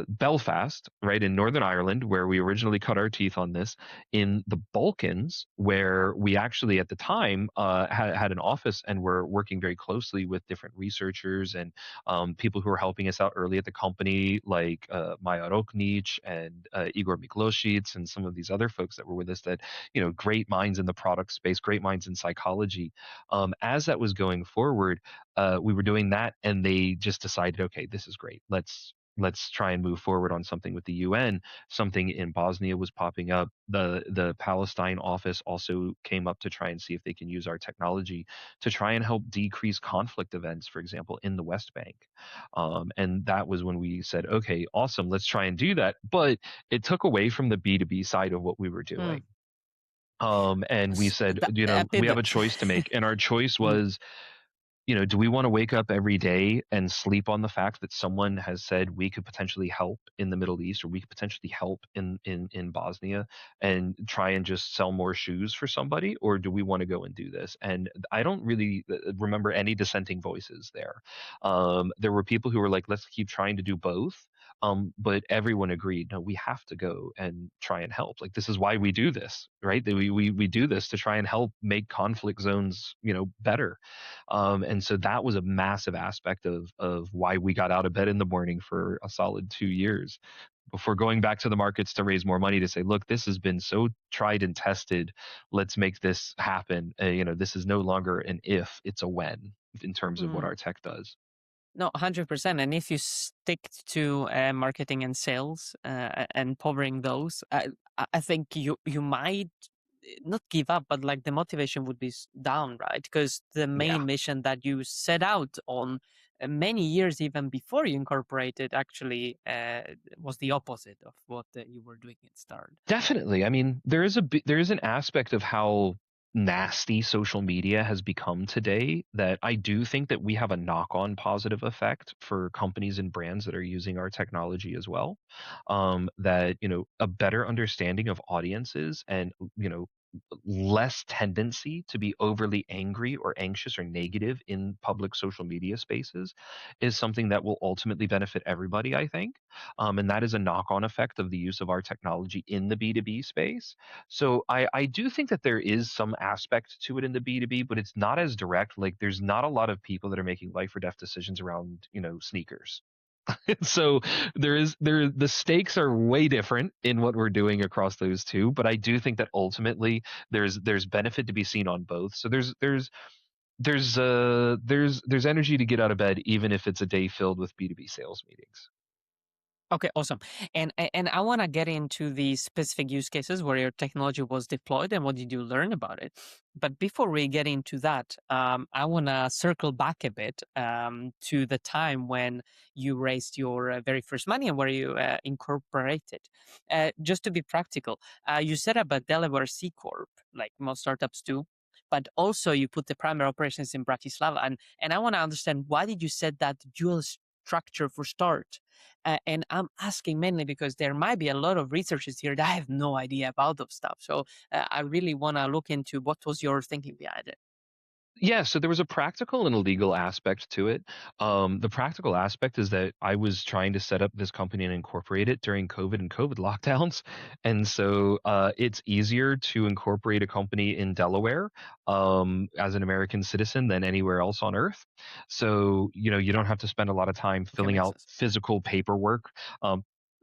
Belfast, right, in Northern Ireland, where we originally cut our teeth on this, in the Balkans, where we actually at the time had an office and were working very closely with different researchers and people who were helping us out early at the company, like Maja Roknic and Igor Miklosic and some of these other folks that were with us that, great minds in the product space, great minds in psychology. As that was going forward, we were doing that, and they just decided, okay, this is great. Let's try and move forward on something with the UN. Something in Bosnia was popping up. The Palestine office also came up to try and see if they can use our technology to try and help decrease conflict events, for example, in the West Bank. And that was when we said, okay, awesome, let's try and do that. But it took away from the B2B side of what we were doing. And we said, we have a choice to make. And our choice was, do we want to wake up every day and sleep on the fact that someone has said we could potentially help in the Middle East, or we could potentially help in Bosnia, and try and just sell more shoes for somebody? Or do we want to go and do this? And I don't really remember any dissenting voices there. There were people who were like, let's keep trying to do both. But everyone agreed, no, we have to go and try and help. Like, this is why we do this, right? We do this to try and help make conflict zones, better. And so that was a massive aspect of why we got out of bed in the morning for a solid 2 years before going back to the markets to raise more money to say, look, this has been so tried and tested. Let's make this happen. This is no longer an if, it's a when in terms of what our tech does. No, 100%. And if you stick to marketing and sales and powering those, I think you might not give up, but like the motivation would be down, right? Because the main mission that you set out on many years even before you incorporated actually was the opposite of what you were doing at start. Definitely. I mean, there is an aspect of how nasty social media has become today that I do think that we have a knock-on positive effect for companies and brands that are using our technology as well. That, a better understanding of audiences and, less tendency to be overly angry or anxious or negative in public social media spaces is something that will ultimately benefit everybody, I think. And that is a knock-on effect of the use of our technology in the B2B space. So I do think that there is some aspect to it in the B2B, but it's not as direct. Like, there's not a lot of people that are making life or death decisions around, sneakers. So the stakes are way different in what we're doing across those two, but I do think that ultimately there's benefit to be seen on both. So there's energy to get out of bed even if it's a day filled with B2B sales meetings. Okay, awesome. And I want to get into the specific use cases where your technology was deployed and what did you learn about it. But before we get into that, I want to circle back a bit to the time when you raised your very first money and where you incorporated. Just to be practical, you set up a Delaware C Corp, like most startups do. But also you put the primary operations in Bratislava. And I want to understand, why did you set that dual structure for start? And I'm asking mainly because there might be a lot of researchers here that I have no idea about those stuff. So I really want to look into what was your thinking behind it. Yeah, so there was a practical and a legal aspect to it. The practical aspect is that I was trying to set up this company and incorporate it during COVID and COVID lockdowns. And so it's easier to incorporate a company in Delaware as an American citizen than anywhere else on earth. So, you don't have to spend a lot of time filling out physical paperwork.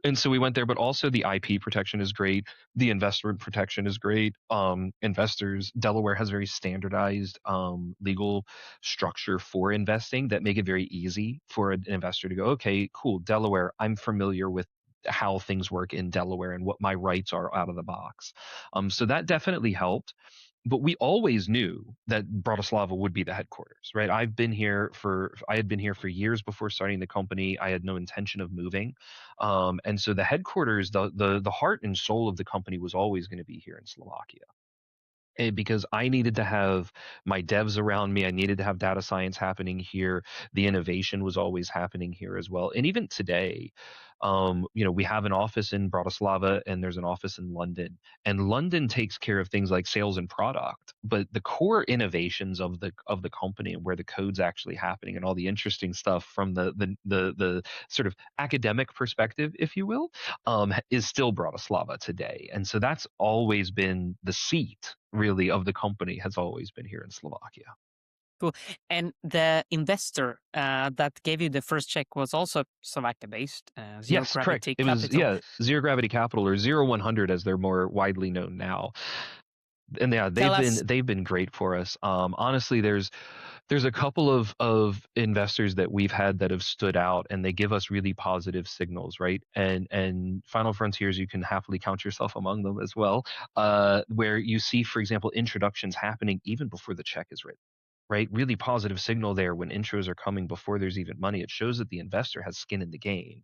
And so we went there, but also the IP protection is great. The investment protection is great. Delaware has very standardized legal structure for investing that make it very easy for an investor to go, okay, cool, Delaware, I'm familiar with how things work in Delaware and what my rights are out of the box. So that definitely helped. But we always knew that Bratislava would be the headquarters, right? I had been here for years before starting the company. I had no intention of moving. And so the headquarters, the heart and soul of the company was always going to be here in Slovakia. because I needed to have my devs around me. I needed to have data science happening here. The innovation was always happening here as well. And even today, we have an office in Bratislava and there's an office in London. And London takes care of things like sales and product, but the core innovations of the company and where the code's actually happening and all the interesting stuff from the sort of academic perspective, if you will, is still Bratislava today. And so that's always been the seat, really, of the company, has always been here in Slovakia. Cool. And the investor that gave you the first check was also Slovakia-based, Zero Yes, correct. Gravity It was, Capital. Zero Gravity Capital, or 0100 as they're more widely known now. And yeah, they've been great for us. Honestly, there's a couple of investors that we've had that have stood out, and they give us really positive signals, right? And Final Frontiers, you can happily count yourself among them as well, where you see, for example, introductions happening even before the check is written. Right? Really positive signal there when intros are coming before there's even money. It shows that the investor has skin in the game.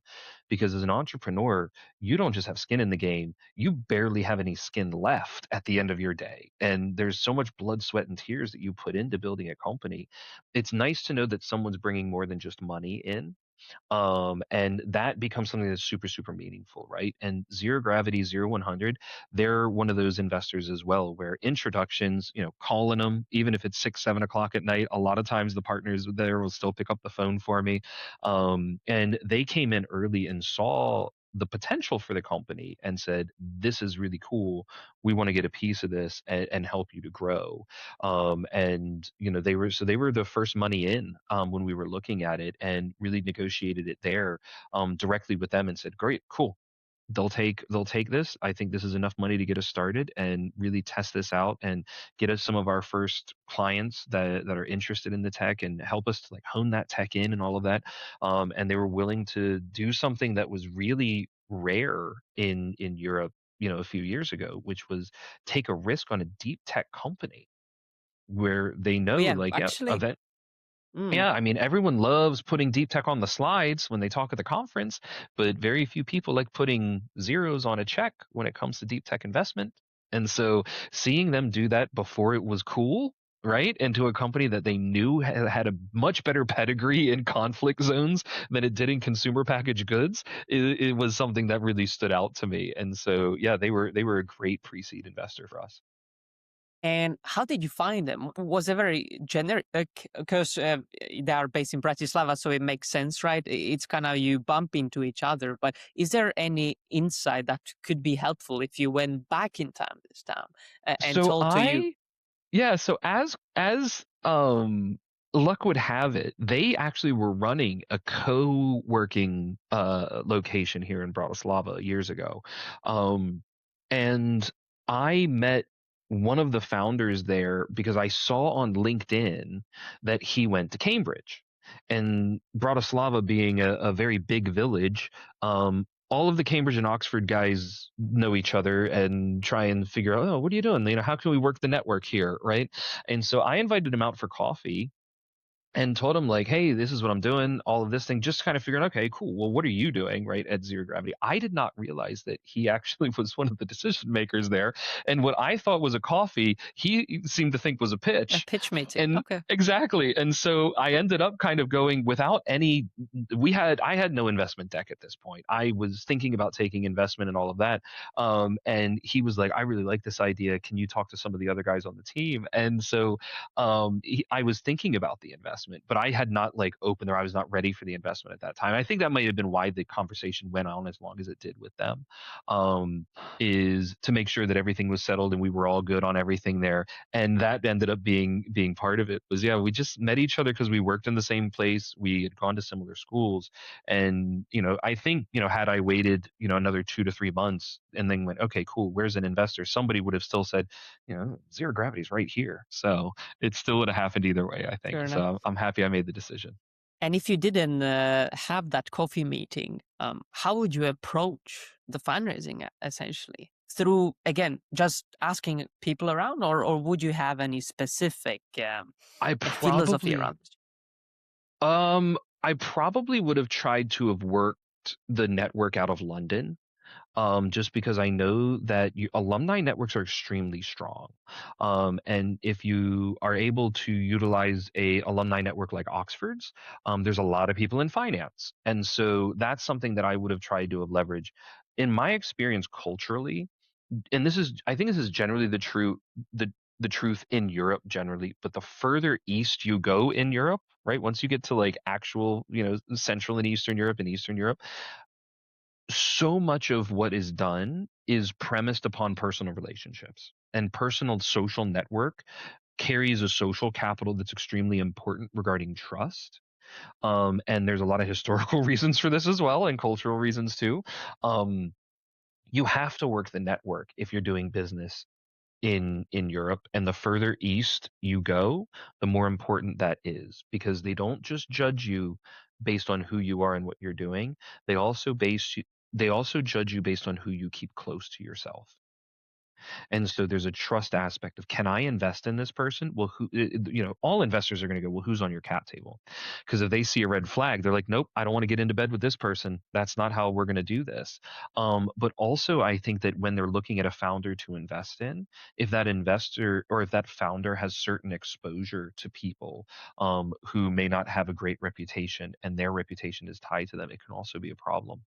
Because as an entrepreneur, you don't just have skin in the game, you barely have any skin left at the end of your day. And there's so much blood, sweat, and tears that you put into building a company. It's nice to know that someone's bringing more than just money in. And that becomes something that's super, super meaningful, right? And Zero Gravity, 0100, they're one of those investors as well, where introductions, calling them, even if it's 6, 7 o'clock at night, a lot of times the partners there will still pick up the phone for me. And they came in early and saw the potential for the company and said, this is really cool. We want to get a piece of this and help you to grow. And they were the first money in when we were looking at it, and really negotiated it there directly with them and said, great, cool. They'll take this. I think this is enough money to get us started and really test this out and get us some of our first clients that are interested in the tech and help us to like hone that tech in and all of that. And they were willing to do something that was really rare in Europe, a few years ago, which was take a risk on a deep tech company where they know, Yeah, like, actually. yeah, I mean, everyone loves putting deep tech on the slides when they talk at the conference, but very few people like putting zeros on a check when it comes to deep tech investment. And so seeing them do that before it was cool, right, into a company that they knew had a much better pedigree in conflict zones than it did in consumer packaged goods, it was something that really stood out to me. And so, yeah, they were a great pre-seed investor for us. And how did you find them? Was it very generic? Because they are based in Bratislava, so it makes sense, right? It's kind of you bump into each other. But is there any insight that could be helpful if you went back in time this time and So told to you? Yeah, so as luck would have it, they actually were running a co-working location here in Bratislava years ago. And I met one of the founders there because I saw on LinkedIn that he went to Cambridge. And Bratislava being a very big village, all of the Cambridge and Oxford guys know each other and try and figure out, oh, what are you doing? How can we work the network here, right? And so I invited him out for coffee and told him, like, hey, this is what I'm doing, all of this thing, just kind of figuring, okay, cool. Well, what are you doing, right, at Zero Gravity? I did not realize that he actually was one of the decision makers there. And what I thought was a coffee, he seemed to think was a pitch. A pitch meeting. And okay. Exactly. And so I ended up kind of going without any, I had no investment deck at this point. I was thinking about taking investment and all of that. And he was like, I really like this idea. Can you talk to some of the other guys on the team? And so I was thinking about the investment, but I had not like opened, or I was not ready for the investment at that time. I think that might have been why the conversation went on as long as it did with them, is to make sure that everything was settled and we were all good on everything there. And that ended up being part of it. Was, yeah, we just met each other because we worked in the same place. We had gone to similar schools. And, I think, had I waited, another 2 to 3 months and then went, okay, cool, where's an investor? Somebody would have still said, Zero Gravity's right here. So it still would have happened either way, I think. Fair So enough. I'm happy I made the decision. And if you didn't have that coffee meeting, how would you approach the fundraising essentially? Through, again, just asking people around, or would you have any specific philosophy around this? I probably would have tried to have worked the network out of London. just because I know that alumni networks are extremely strong. And if you are able to utilize a alumni network like Oxford's, there's a lot of people in finance. And so that's something that I would have tried to have leveraged. In my experience culturally, and I think this is generally the the truth in Europe generally, but the further east you go in Europe, right? Once you get to like actual, Central and Eastern Europe and Eastern Europe, so much of what is done is premised upon personal relationships, and personal social network carries a social capital that's extremely important regarding trust. And there's a lot of historical reasons for this as well, and cultural reasons too. You have to work the network if you're doing business in Europe, and the further east you go, the more important that is, because they don't just judge you based on who you are and what you're doing. They also judge you based on who you keep close to yourself. And so there's a trust aspect of, can I invest in this person? Well, all investors are going to go, well, who's on your cap table? Because if they see a red flag, they're like, nope, I don't want to get into bed with this person. That's not how we're going to do this. But also, I think that when they're looking at a founder to invest in, if that investor or if that founder has certain exposure to people who may not have a great reputation and their reputation is tied to them, it can also be a problem.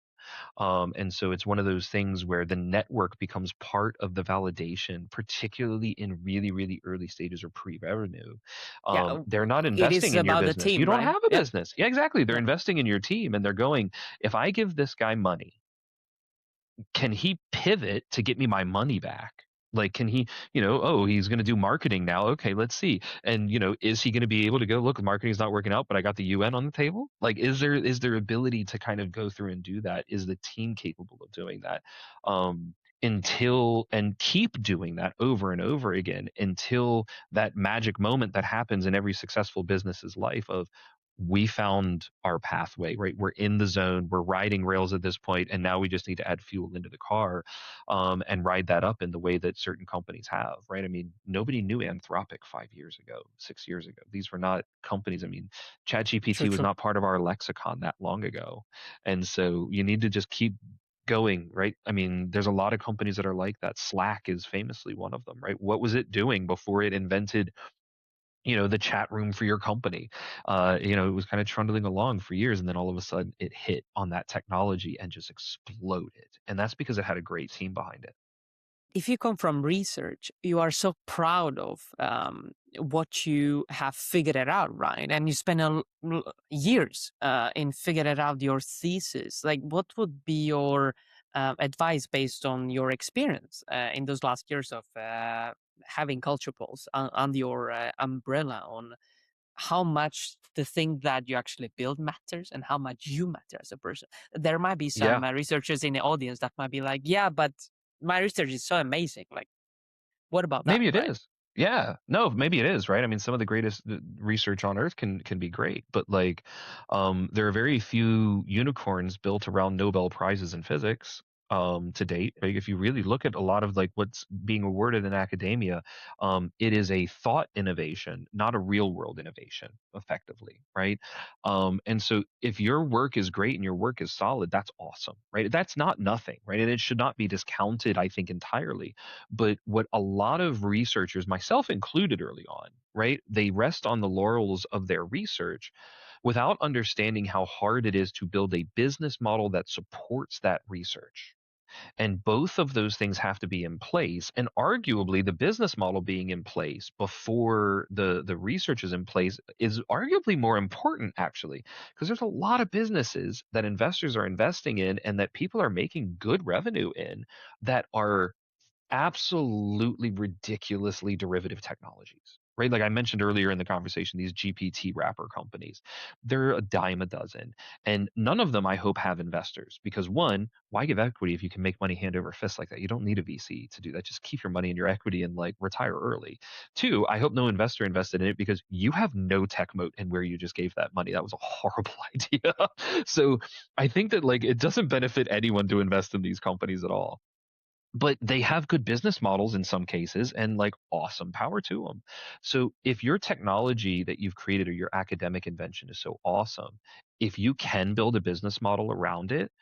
And so it's one of those things where the network becomes part of the validation, particularly in really, really early stages or pre-revenue. Yeah, They're not it is investing in your about the business. You team, don't right? have a Yeah, business. Yeah, exactly. They're yeah, investing in your team, and they're going, if I give this guy money, can he pivot to get me my money back? Like, can he, oh, he's going to do marketing now. Okay, let's see. And, is he going to be able to go, look, marketing's not working out, but I got the UN on the table? Like, is there ability to kind of go through and do that? Is the team capable of doing that? And keep doing that over and over again until that magic moment that happens in every successful business's life of, we found our pathway, right? We're in the zone, we're riding rails at this point, and now we just need to add fuel into the car, and ride that up in the way that certain companies have, right? I mean, nobody knew Anthropic 5 years ago, 6 years ago. These were not companies. I mean, true, ChatGPT was true. not part of our lexicon that long ago. And so you need to just keep going, right? I mean, there's a lot of companies that are like that. Slack is famously one of them, right? What was it doing before it invented the chat room for your company? It was kind of trundling along for years, and then all of a sudden it hit on that technology and just exploded. And that's because it had a great team behind it. If you come from research, you are so proud of what you have figured it out, right? And you spend years in figuring out your thesis. Like, what would be your advice based on your experience in those last years of having CulturePulse under your umbrella, on how much the thing that you actually build matters and how much you matter as a person? There might be some Yeah. researchers in the audience that might be like, yeah, but my research is so amazing. Like, what about that, Maybe it right? is. Yeah. No, maybe it is, right? I mean, some of the greatest research on earth can be great, but like, there are very few unicorns built around Nobel Prizes in physics to date. Right? If you really look at a lot of like what's being awarded in academia, it is a thought innovation, not a real world innovation, effectively, right? And so if your work is great and your work is solid, that's awesome, right? That's not nothing, right? And it should not be discounted, I think, entirely. But what a lot of researchers, myself included early on, right, they rest on the laurels of their research without understanding how hard it is to build a business model that supports that research. And both of those things have to be in place. And arguably, the business model being in place before the research is in place is arguably more important, actually, because there's a lot of businesses that investors are investing in and that people are making good revenue in that are absolutely ridiculously derivative technologies, right? Like I mentioned earlier in the conversation, these GPT wrapper companies, they're a dime a dozen. And none of them, I hope, have investors, because one, why give equity if you can make money hand over fist like that? You don't need a VC to do that. Just keep your money in your equity and like retire early. Two, I hope no investor invested in it because you have no tech moat in where you just gave that money. That was a horrible idea. So I think that like it doesn't benefit anyone to invest in these companies at all, but they have good business models in some cases, and like awesome power to them. So if your technology that you've created or your academic invention is so awesome, if you can build a business model around it,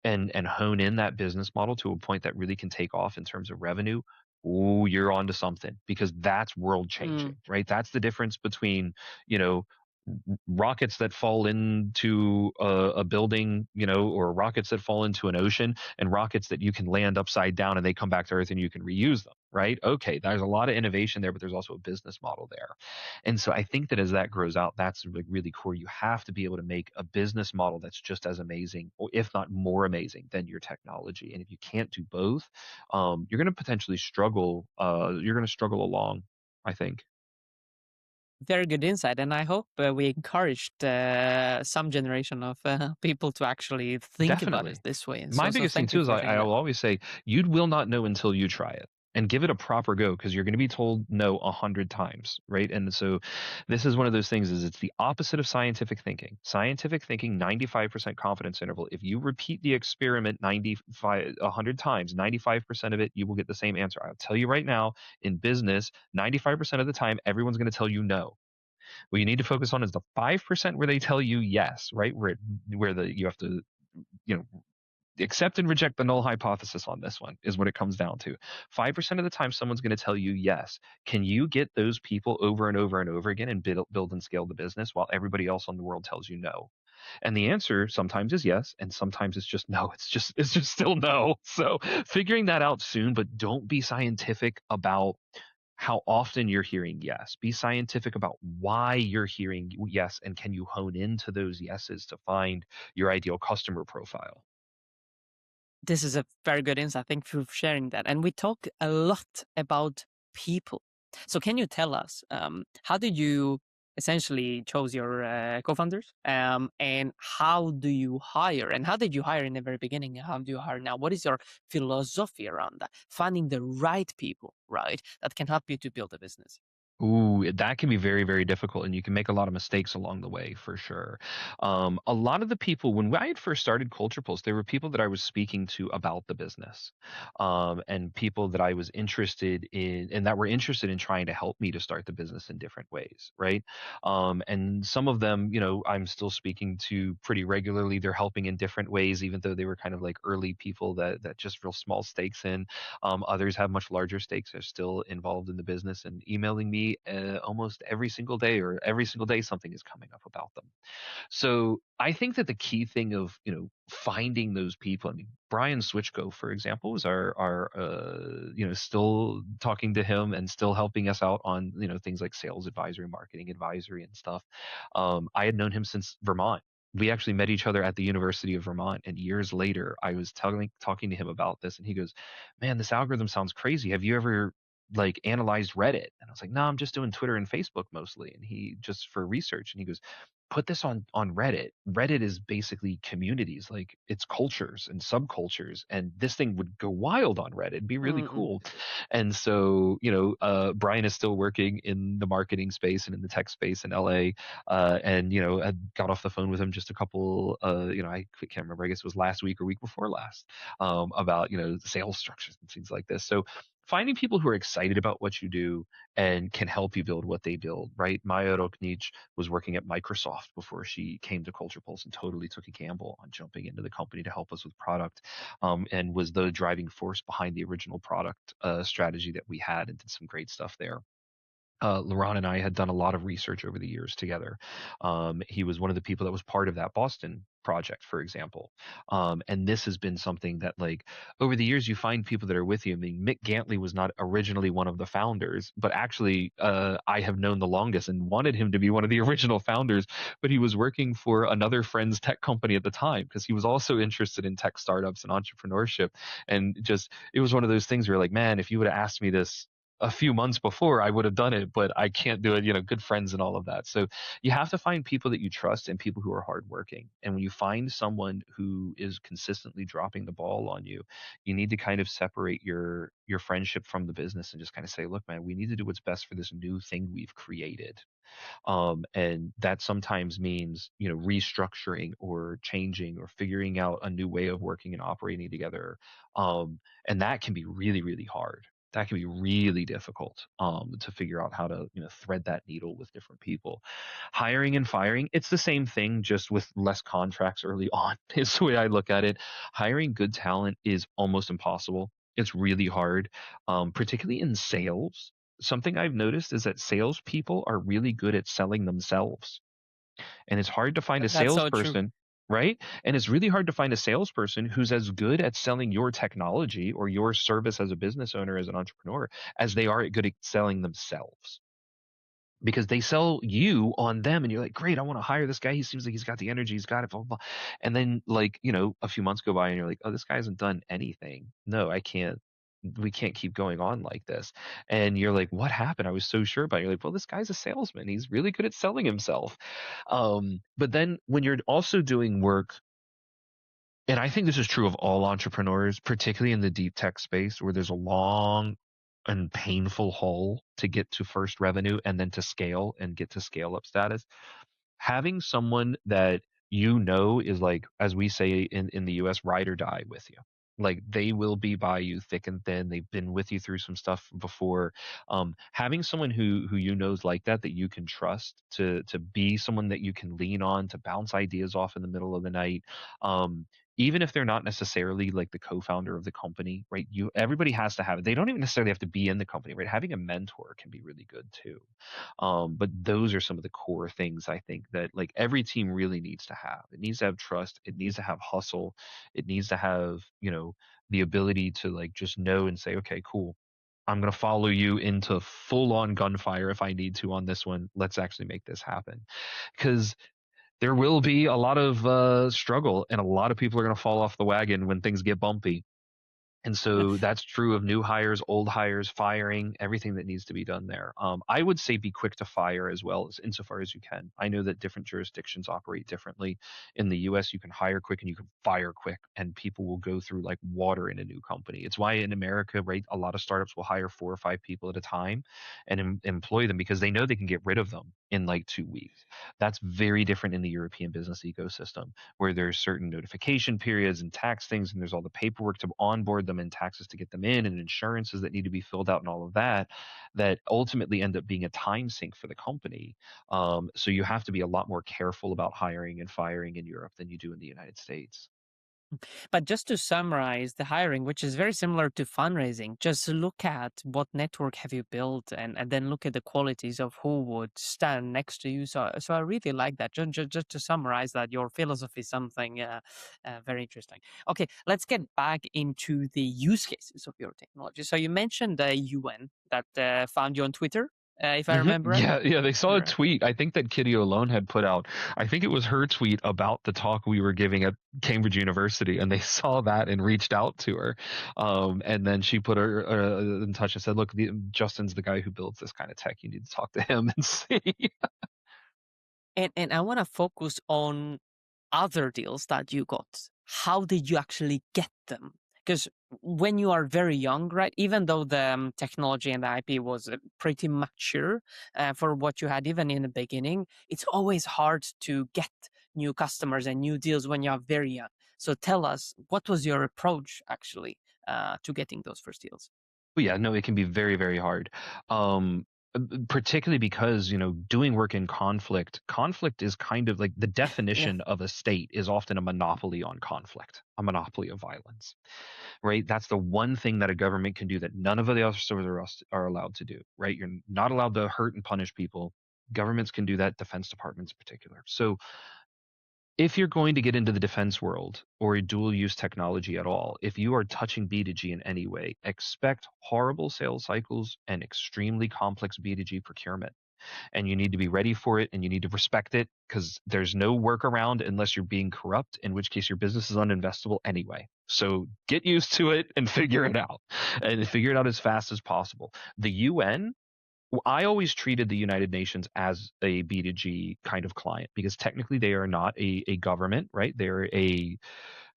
and hone in that business model to a point that really can take off in terms of revenue, ooh, you're onto something, because that's world changing, right? That's the difference between, you know, rockets that fall into a building, you know, or rockets that fall into an ocean, and rockets that you can land upside down and they come back to Earth and you can reuse them, right? Okay, there's a lot of innovation there, but there's also a business model there. And so I think that as that grows out, that's like really core. You have to be able to make a business model that's just as amazing, or if not more amazing, than your technology. And if you can't do both, you're going to potentially struggle. You're going to struggle along, I think. Very good insight, and I hope we encouraged some generation of people to actually think about it Definitely. this way. And My so biggest thing thank you too is for sharing I that. will always say you will not know until you try it, and give it a proper go, because you're going to be told no 100 times, right? And so this is one of those things, is it's the opposite of scientific thinking. Scientific thinking, 95% confidence interval. If you repeat the experiment 100 times, 95% of it, you will get the same answer. I'll tell you right now, in business, 95% of the time, everyone's going to tell you no. What you need to focus on is the 5% where they tell you yes, right? You have to, you know, accept and reject the null hypothesis on this one, is what it comes down to. 5% of the time, someone's going to tell you yes. Can you get those people over and over and over again and build and scale the business while everybody else on the world tells you no? And the answer sometimes is yes, and sometimes it's just no. It's just still no. So figuring that out soon, but don't be scientific about how often you're hearing yes. Be scientific about why you're hearing yes, and can you hone into those yeses to find your ideal customer profile. This is a very good insight. Thank you for sharing that. And we talk a lot about people. So can you tell us, how did you essentially chose your co-founders, and how do you hire, and how did you hire in the very beginning? How do you hire now? What is your philosophy around that? Finding the right people, right, that can help you to build a business. Ooh, that can be very, very difficult, and you can make a lot of mistakes along the way, for sure. A lot of the people, when I had first started Culture Pulse, there were people that I was speaking to about the business, and people that I was interested in, and that were interested in trying to help me to start the business in different ways, right? And some of them, you know, I'm still speaking to pretty regularly. They're helping in different ways, even though they were kind of like early people that just real small stakes in. Others have much larger stakes. They're still involved in the business and emailing me almost every single day, or every single day something is coming up about them. So I think that the key thing of, you know, finding those people. I mean, Brian Switchko, for example, was our you know, still talking to him and still helping us out on, you know, things like sales advisory, marketing advisory, and stuff. I had known him since Vermont. We actually met each other at the University of Vermont, and years later, I was talking to him about this, and he goes, "Man, this algorithm sounds crazy. Have you ever like analyzed Reddit?" And I was like, "No, I'm just doing Twitter and Facebook mostly." And he, just for research, and he goes, "Put this on Reddit. Reddit is basically communities, like it's cultures and subcultures, and this thing would go wild on Reddit. It'd be really cool." And so, you know, Brian is still working in the marketing space and in the tech space in LA. And, you know, I got off the phone with him just a couple, you know, I can't remember, I guess it was last week or week before last, about, you know, sales structures and things like this. So finding people who are excited about what you do and can help you build what they build, right? Maya Roknich was working at Microsoft before she came to Culture Pulse, and totally took a gamble on jumping into the company to help us with product, and was the driving force behind the original product strategy that we had, and did some great stuff there. Laurent and I had done a lot of research over the years together. He was one of the people that was part of that Boston project, for example. And this has been something that, like, over the years, you find people that are with you. I mean, Mick Gantley was not originally one of the founders, but actually, I have known the longest and wanted him to be one of the original founders. But he was working for another friend's tech company at the time, because he was also interested in tech startups and entrepreneurship. And just, it was one of those things where, like, man, if you would have asked me this a few months before, I would have done it, but I can't do it, you know, good friends and all of that. So you have to find people that you trust and people who are hardworking. And when you find someone who is consistently dropping the ball on you, you need to kind of separate your friendship from the business and just kind of say, look, man, we need to do what's best for this new thing we've created. And that sometimes means, you know, restructuring or changing or figuring out a new way of working and operating together. And that can be really, really hard. That can be really difficult to figure out how to, thread that needle with different people. Hiring and firing, it's the same thing, just with less contracts early on, is the way I look at it. Hiring good talent is almost impossible. It's really hard, particularly in sales. Something I've noticed is that salespeople are really good at selling themselves. And it's hard to find a That's so true. salesperson, right? And it's really hard to find a salesperson who's as good at selling your technology or your service as a business owner, as an entrepreneur, as they are good at selling themselves. Because they sell you on them and you're like, great, I want to hire this guy. He seems like he's got the energy, he's got it, blah, blah, blah. And then, like, a few months go by and you're like, oh, this guy hasn't done anything. No, I can't. We can't keep going on like this. And you're like, what happened? I was so sure about it. You're like, well, this guy's a salesman. He's really good at selling himself. But then when you're also doing work, and I think this is true of all entrepreneurs, particularly in the deep tech space, where there's a long and painful haul to get to first revenue and then to scale and get to scale up status. Having someone that is like, as we say in the US, ride or die with you. Like, they will be by you thick and thin. They've been with you through some stuff before. Having someone who is like that you can trust, to be someone that you can lean on, to bounce ideas off in the middle of the night. Even if they're not necessarily like the co-founder of the company, right? Everybody has to have it. They don't even necessarily have to be in the company, right? Having a mentor can be really good too. But those are some of the core things I think that, like, every team really needs to have. It needs to have trust. It needs to have hustle. It needs to have, the ability to, like, just know and say, okay, cool. I'm going to follow you into full on gunfire if I need to on this one. Let's actually make this happen. Because there will be a lot of struggle, and a lot of people are going to fall off the wagon when things get bumpy. And so that's true of new hires, old hires, firing, everything that needs to be done there. I would say be quick to fire as well, as insofar as you can. I know that different jurisdictions operate differently. In the US, you can hire quick and you can fire quick, and people will go through like water in a new company. It's why in America, right, a lot of startups will hire 4 or 5 people at a time and employ them, because they know they can get rid of them in like 2 weeks. That's very different in the European business ecosystem, where there's certain notification periods and tax things, and there's all the paperwork to onboard them and taxes to get them in and insurances that need to be filled out and all of that ultimately end up being a time sink for the company. So you have to be a lot more careful about hiring and firing in Europe than you do in the United States. But just to summarize the hiring, which is very similar to fundraising, just look at what network have you built, and then look at the qualities of who would stand next to you. So I really like that. Just to summarize that, your philosophy is something very interesting. Okay, let's get back into the use cases of your technology. So you mentioned the UN that found you on Twitter. If I remember right. Yeah, they saw a Right. tweet. I think that Kitty Alone had put out. I think it was her tweet about the talk we were giving at Cambridge University, and they saw that and reached out to her. And then she put her in touch and said, "Look, Justin's the guy who builds this kind of tech. You need to talk to him and see." And I want to focus on other deals that you got. How did you actually get them? Because when you are very young, right, even though the technology and the IP was pretty mature for what you had even in the beginning, it's always hard to get new customers and new deals when you are very young. So tell us, what was your approach actually to getting those first deals? Yeah, no, it can be very, very hard. Particularly because, doing work in conflict is kind of like the definition of a state is often a monopoly on conflict, a monopoly of violence, right? That's the one thing that a government can do that none of the others are allowed to do, right? You're not allowed to hurt and punish people. Governments can do that, defense departments in particular. So if you're going to get into the defense world or dual use technology at all, if you are touching B2G in any way, expect horrible sales cycles and extremely complex B2G procurement. And you need to be ready for it, and you need to respect it, because there's no workaround unless you're being corrupt, in which case your business is uninvestable anyway. So get used to it and figure it out, and figure it out as fast as possible. The UN, I always treated the United Nations as a B2G kind of client, because technically they are not a government, right? They're a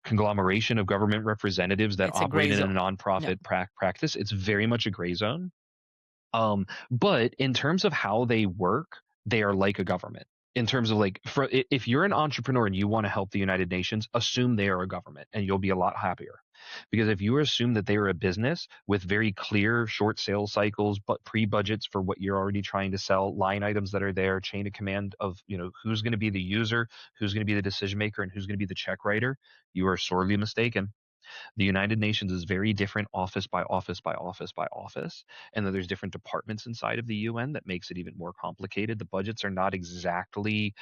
conglomeration of government representatives that operate in a nonprofit practice. It's very much a gray zone. But in terms of how they work, they are like a government. in terms of like, if you're an entrepreneur and you want to help the United Nations, assume they are a government, and you'll be a lot happier. Because if you assume that they are a business with very clear short sales cycles, but pre-budgets for what you're already trying to sell, line items that are there, chain of command of, who's going to be the user, who's going to be the decision maker, and who's going to be the check writer, you are sorely mistaken. The United Nations is very different office by office by office by office. And then there's different departments inside of the UN that makes it even more complicated. The budgets are not exactly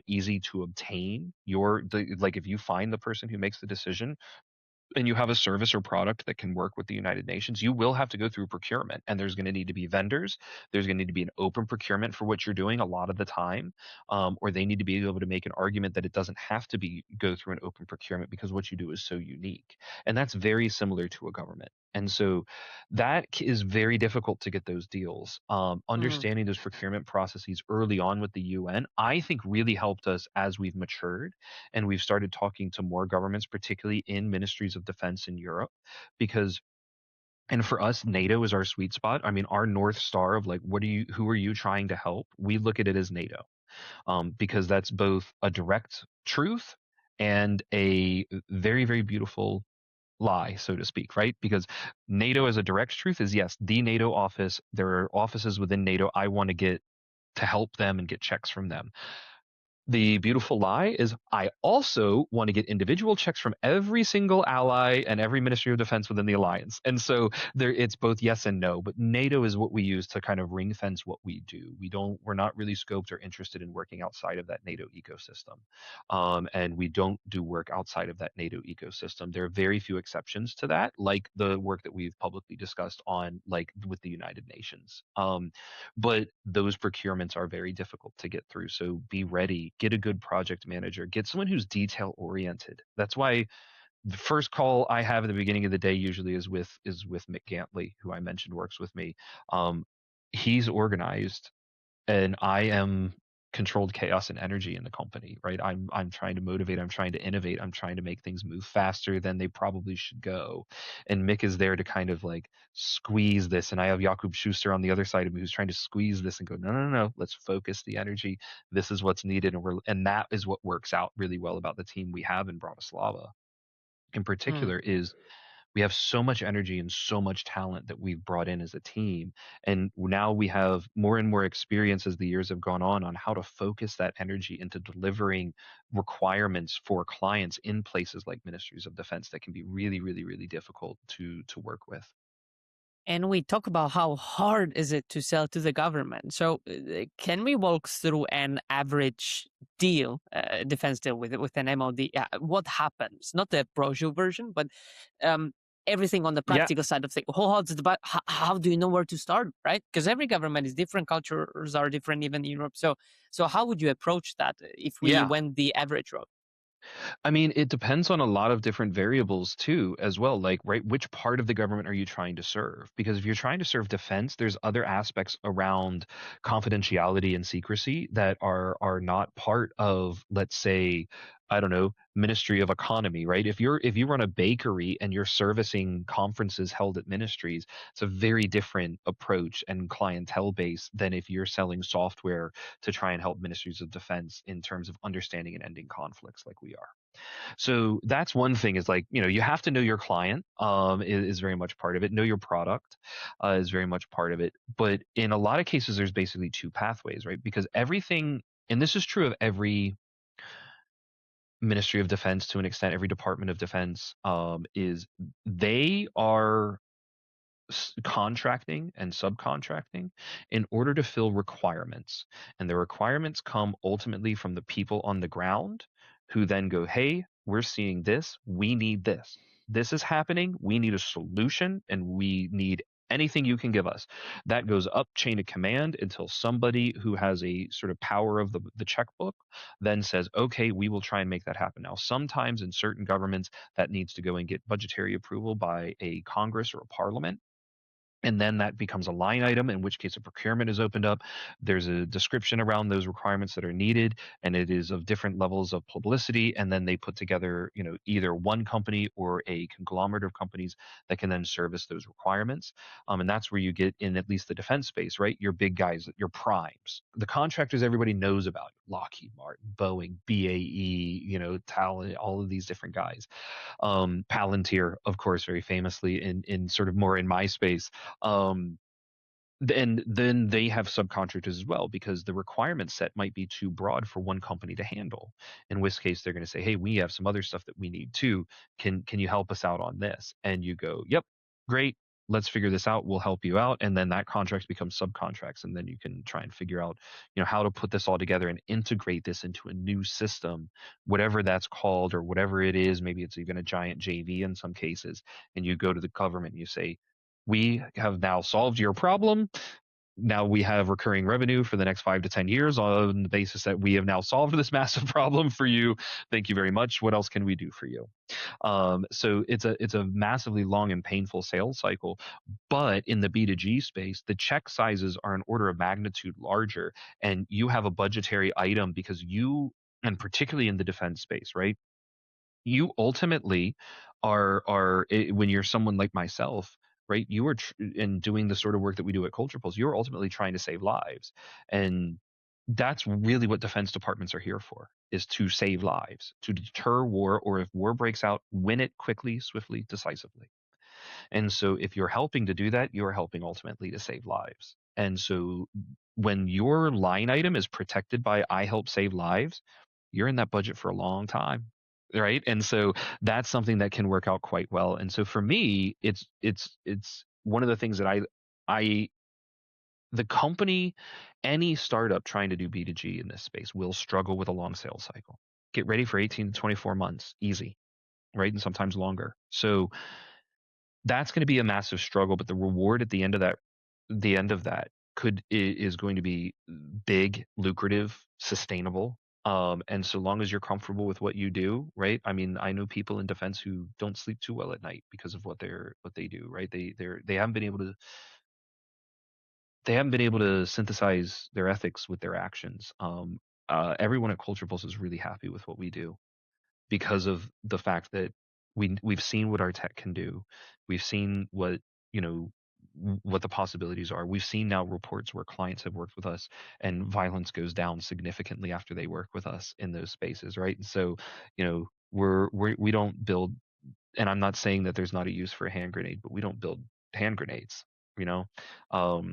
easy to obtain. Like if you find the person who makes the decision, and you have a service or product that can work with the United Nations, you will have to go through procurement, and there's going to need to be vendors. There's going to need to be an open procurement for what you're doing a lot of the time, or they need to be able to make an argument that it doesn't have to be go through an open procurement because what you do is so unique, and that's very similar to a government. And so that is very difficult to get those deals. Understanding those procurement processes early on with the UN, I think really helped us as we've matured and we've started talking to more governments, particularly in ministries of defense in Europe, because and for us, NATO is our sweet spot. I mean, our North Star of like, who are you trying to help? We look at it as NATO, because that's both a direct truth and a very, very beautiful lie, so to speak, right? Because NATO as a direct truth is yes, the NATO office. There are offices within NATO I want to get to help them and get checks from them. The beautiful lie is I also want to get individual checks from every single ally and every Ministry of Defense within the alliance. And so it's both yes and no, but NATO is what we use to kind of ring fence what we do. We're not really scoped or interested in working outside of that NATO ecosystem. And we don't do work outside of that NATO ecosystem. There are very few exceptions to that, like the work that we've publicly discussed on, like with the United Nations. But those procurements are very difficult to get through. So be ready, get a good project manager, get someone who's detail oriented. That's why the first call I have at the beginning of the day usually is with Mick Gantley, who I mentioned works with me. He's organized, and I am controlled chaos and energy in the company, right? I'm trying to motivate, I'm trying to innovate, I'm trying to make things move faster than they probably should go. And Mick is there to kind of like squeeze this. And I have Jakub Schuster on the other side of me who's trying to squeeze this and go, no, let's focus the energy. This is what's needed. And that is what works out really well about the team we have in Bratislava in particular is we have so much energy and so much talent that we've brought in as a team. And now we have more and more experience as the years have gone on how to focus that energy into delivering requirements for clients in places like ministries of defense that can be really, really, really difficult to work with. And we talk about how hard is it to sell to the government. So can we walk through an average deal, defense deal with an MOD? What happens? Not the brochure version, but everything on the practical side of things. How do you know where to start, right? Because every government is different, cultures are different, even in Europe. So how would you approach that if we went the average road? I mean, it depends on a lot of different variables too, as well. Like, right, which part of the government are you trying to serve? Because if you're trying to serve defense, there's other aspects around confidentiality and secrecy that are not part of, let's say, I don't know, Ministry of Economy, right? If you run a bakery and you're servicing conferences held at ministries, it's a very different approach and clientele base than if you're selling software to try and help ministries of defense in terms of understanding and ending conflicts like we are. So that's one thing is like, you have to know your client, is very much part of it. Know your product is very much part of it. But in a lot of cases, there's basically two pathways, right? Because everything, and this is true of every Ministry of Defense to an extent, every Department of Defense, is they are contracting and subcontracting in order to fill requirements. And the requirements come ultimately from the people on the ground who then go, hey, we're seeing this. We need this. This is happening. We need a solution and we need anything you can give us. That goes up chain of command until somebody who has a sort of power of the checkbook then says, okay, we will try and make that happen. Now, sometimes in certain governments that needs to go and get budgetary approval by a Congress or a parliament. And then that becomes a line item, in which case a procurement is opened up. There's a description around those requirements that are needed, and it is of different levels of publicity. And then they put together, either one company or a conglomerate of companies that can then service those requirements. And that's where you get in at least the defense space, right? Your big guys, your primes, the contractors everybody knows about: Lockheed Martin, Boeing, BAE, Talent, all of these different guys. Palantir, of course, very famously in sort of more in my space. Um, and then they have subcontractors as well, because the requirement set might be too broad for one company to handle. In which case they're going to say, "Hey, we have some other stuff that we need too. Can you help us out on this?" And you go, "Yep, great. Let's figure this out. We'll help you out." And then that contract becomes subcontracts, and then you can try and figure out, how to put this all together and integrate this into a new system, whatever that's called or whatever it is. Maybe it's even a giant JV in some cases. And you go to the government and you say, "We have now solved your problem. Now we have recurring revenue for the next 5 to 10 years on the basis that we have now solved this massive problem for you. Thank you very much. What else can we do for you?" So it's a massively long and painful sales cycle. But in the B2G space, the check sizes are an order of magnitude larger, and you have a budgetary item because and particularly in the defense space, right? You ultimately when you're someone like myself, right? You are in doing the sort of work that we do at CulturePulse. You're ultimately trying to save lives, and that's really what defense departments are here for: is to save lives, to deter war, or if war breaks out, win it quickly, swiftly, decisively. And so if you're helping to do that, you're helping ultimately to save lives. And so when your line item is protected by "I help save lives," you're in that budget for a long time, right? And so that's something that can work out quite well. And so for me, it's one of the things that I the company, any startup trying to do B2G in this space will struggle with a long sales cycle. Get ready for 18 to 24 months, easy, right? And sometimes longer. So that's going to be a massive struggle, but the reward at the end of that is going to be big, lucrative, sustainable. And so long as you're comfortable with what you do, right? I mean, I know people in defense who don't sleep too well at night because of what they do, right? They haven't been able to synthesize their ethics with their actions. Everyone at Culture Pulse is really happy with what we do, because of the fact that we've seen what our tech can do. We've seen what the possibilities are. We've seen now reports where clients have worked with us and violence goes down significantly after they work with us in those spaces, right? And so, we don't build, and I'm not saying that there's not a use for a hand grenade, but we don't build hand grenades, you know. So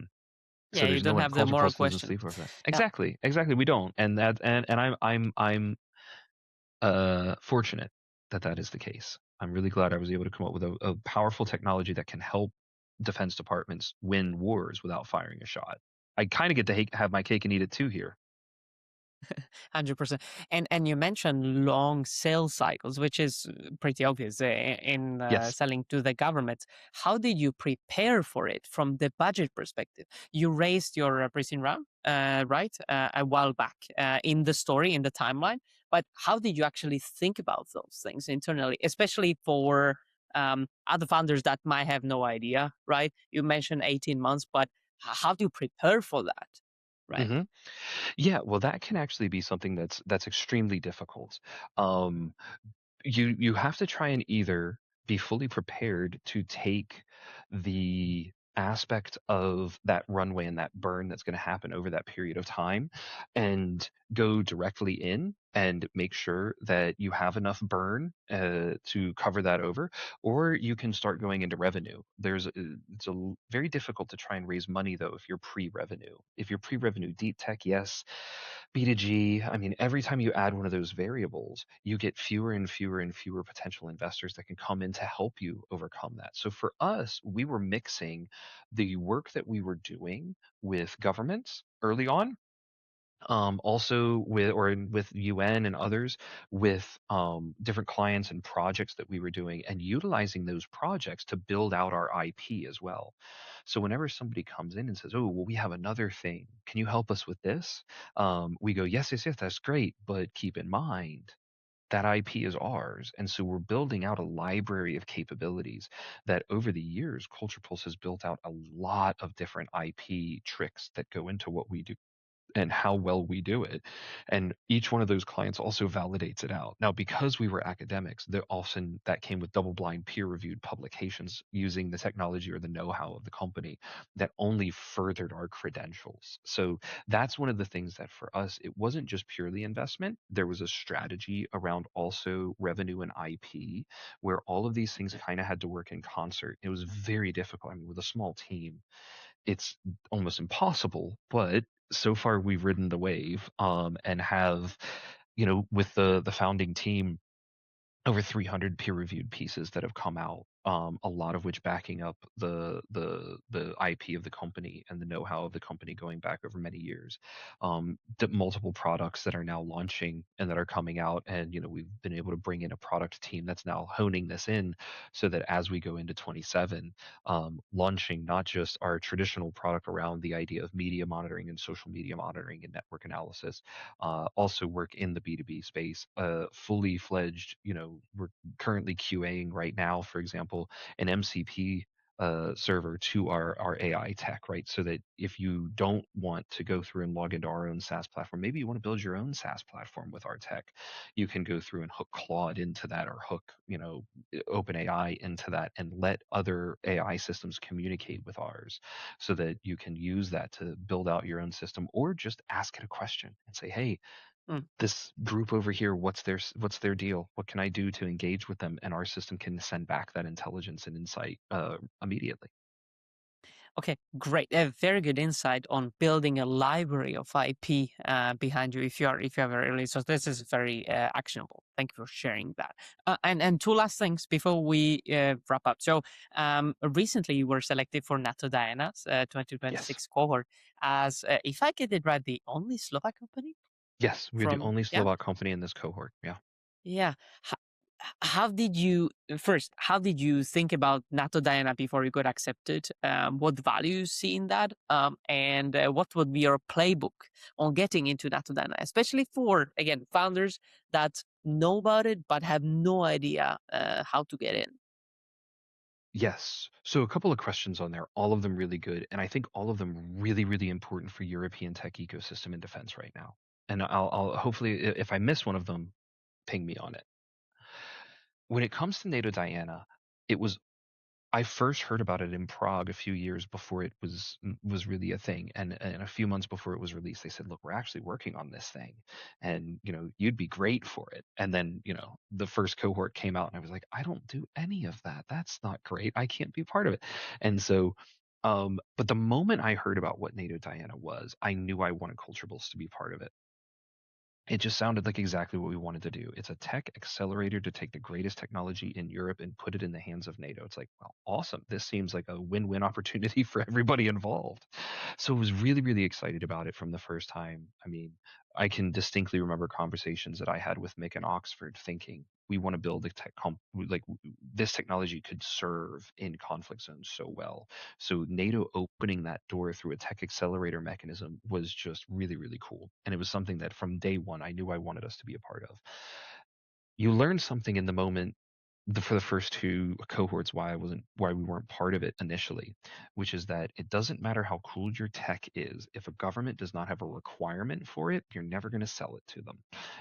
Yeah, you there's no don't one. have the Culture moral Pulse doesn't question. sleep over that. Yeah. Exactly, we don't. And I'm fortunate that that is the case. I'm really glad I was able to come up with a powerful technology that can help defense departments win wars without firing a shot. I kind of get to have my cake and eat it too here. 100%. And you mentioned long sales cycles, which is pretty obvious in Yes. selling to the government. How did you prepare for it from the budget perspective? You raised your pre-seed round, right, a while back in the story, in the timeline. But how did you actually think about those things internally, especially for other founders that might have no idea, right? You mentioned 18 months, but how do you prepare for that, right? hmm Yeah, well, that can actually be something that's extremely difficult. Um, you have to try and either be fully prepared to take the aspect of that runway and that burn that's going to happen over that period of time and go directly in and make sure that you have enough burn to cover that over, or you can start going into revenue. Very difficult to try and raise money though if you're pre-revenue. If you're pre-revenue, deep tech, yes. B2G, I mean, every time you add one of those variables, you get fewer and fewer and fewer potential investors that can come in to help you overcome that. So for us, we were mixing the work that we were doing with governments early on, also with UN and others, with different clients and projects that we were doing, and utilizing those projects to build out our IP as well. So whenever somebody comes in and says, "Oh, well, we have another thing. Can you help us with this?" We go, "Yes, yes, yes, that's great, but keep in mind, that IP is ours. And so we're building out a library of capabilities that over the years, CulturePulse has built out a lot of different IP tricks that go into what we do and how well we do it. And each one of those clients also validates it out. Now, because we were academics, there often that came with double-blind peer-reviewed publications using the technology or the know-how of the company that only furthered our credentials. So that's one of the things that for us, it wasn't just purely investment. There was a strategy around also revenue and IP where all of these things kind of had to work in concert. It was very difficult. I mean, with a small team, it's almost impossible, but so far we've ridden the wave, and have, with the founding team, over 300 peer-reviewed pieces that have come out, a lot of which backing up the IP of the company and the know-how of the company going back over many years. Multiple products that are now launching and that are coming out, and we've been able to bring in a product team that's now honing this in, so that as we go into 27, launching not just our traditional product around the idea of media monitoring and social media monitoring and network analysis, also work in the B2B space, fully fledged. We're currently QAing right now, for example, an MCP server to our AI tech, right? So that if you don't want to go through and log into our own SaaS platform, maybe you want to build your own SaaS platform with our tech, you can go through and hook Claude into that, or hook, OpenAI into that, and let other AI systems communicate with ours, so that you can use that to build out your own system, or just ask it a question and say, hey, this group over here, what's their deal? What can I do to engage with them? And our system can send back that intelligence and insight immediately. Okay, great. A very good insight on building a library of IP behind you if you have a release. So this is very actionable. Thank you for sharing that. And two last things before we wrap up. So recently you were selected for NATO Diana's 2026 Yes. cohort as, if I get it right, the only Slovak company Yes, we're the from, only yeah? Slovak company in this cohort. Yeah. Yeah. How did you think about NATO Diana before you got accepted? What value you see in that? And what would be your playbook on getting into NATO Diana, especially for, again, founders that know about it but have no idea how to get in? Yes. So a couple of questions on there, all of them really good, and I think all of them really, really important for European tech ecosystem and defense right now. And I'll hopefully, if I miss one of them, ping me on it. When it comes to NATO Diana, it was I first heard about it in Prague a few years before it was really a thing, and a few months before it was released, they said, "Look, we're actually working on this thing, and you'd be great for it." And then the first cohort came out, and I was like, "I don't do any of that. That's not great. I can't be part of it." And so, but the moment I heard about what NATO Diana was, I knew I wanted Culturables to be part of it. It just sounded like exactly what we wanted to do. It's a tech accelerator to take the greatest technology in Europe and put it in the hands of NATO. It's like, well, awesome. This seems like a win-win opportunity for everybody involved. So I was really, really excited about it from the first time. I mean, I can distinctly remember conversations that I had with Mick in Oxford thinking, we want to build a this technology could serve in conflict zones so well. So NATO opening that door through a tech accelerator mechanism was just really, really cool. And it was something that from day one, I knew I wanted us to be a part of. You learn something in the moment, for the first two cohorts, why we weren't part of it initially, which is that it doesn't matter how cool your tech is. If a government does not have a requirement for it, you're never going to sell it to them.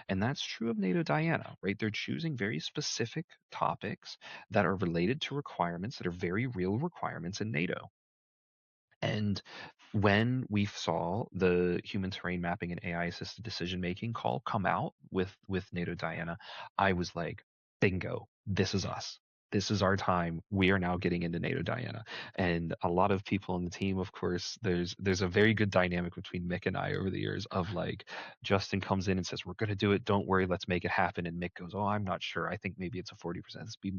And that's true of NATO Diana, right? They're choosing very specific topics that are related to requirements that are very real requirements in NATO. And when we saw the human terrain mapping and AI assisted decision making call come out with NATO Diana, I was like, bingo, this is us. This is our time. We are now getting into NATO Diana. And a lot of people on the team, of course, there's a very good dynamic between Mick and I over the years of like, Justin comes in and says, we're going to do it. Don't worry. Let's make it happen. And Mick goes, oh, I'm not sure. I think maybe it's a 40%. Let's be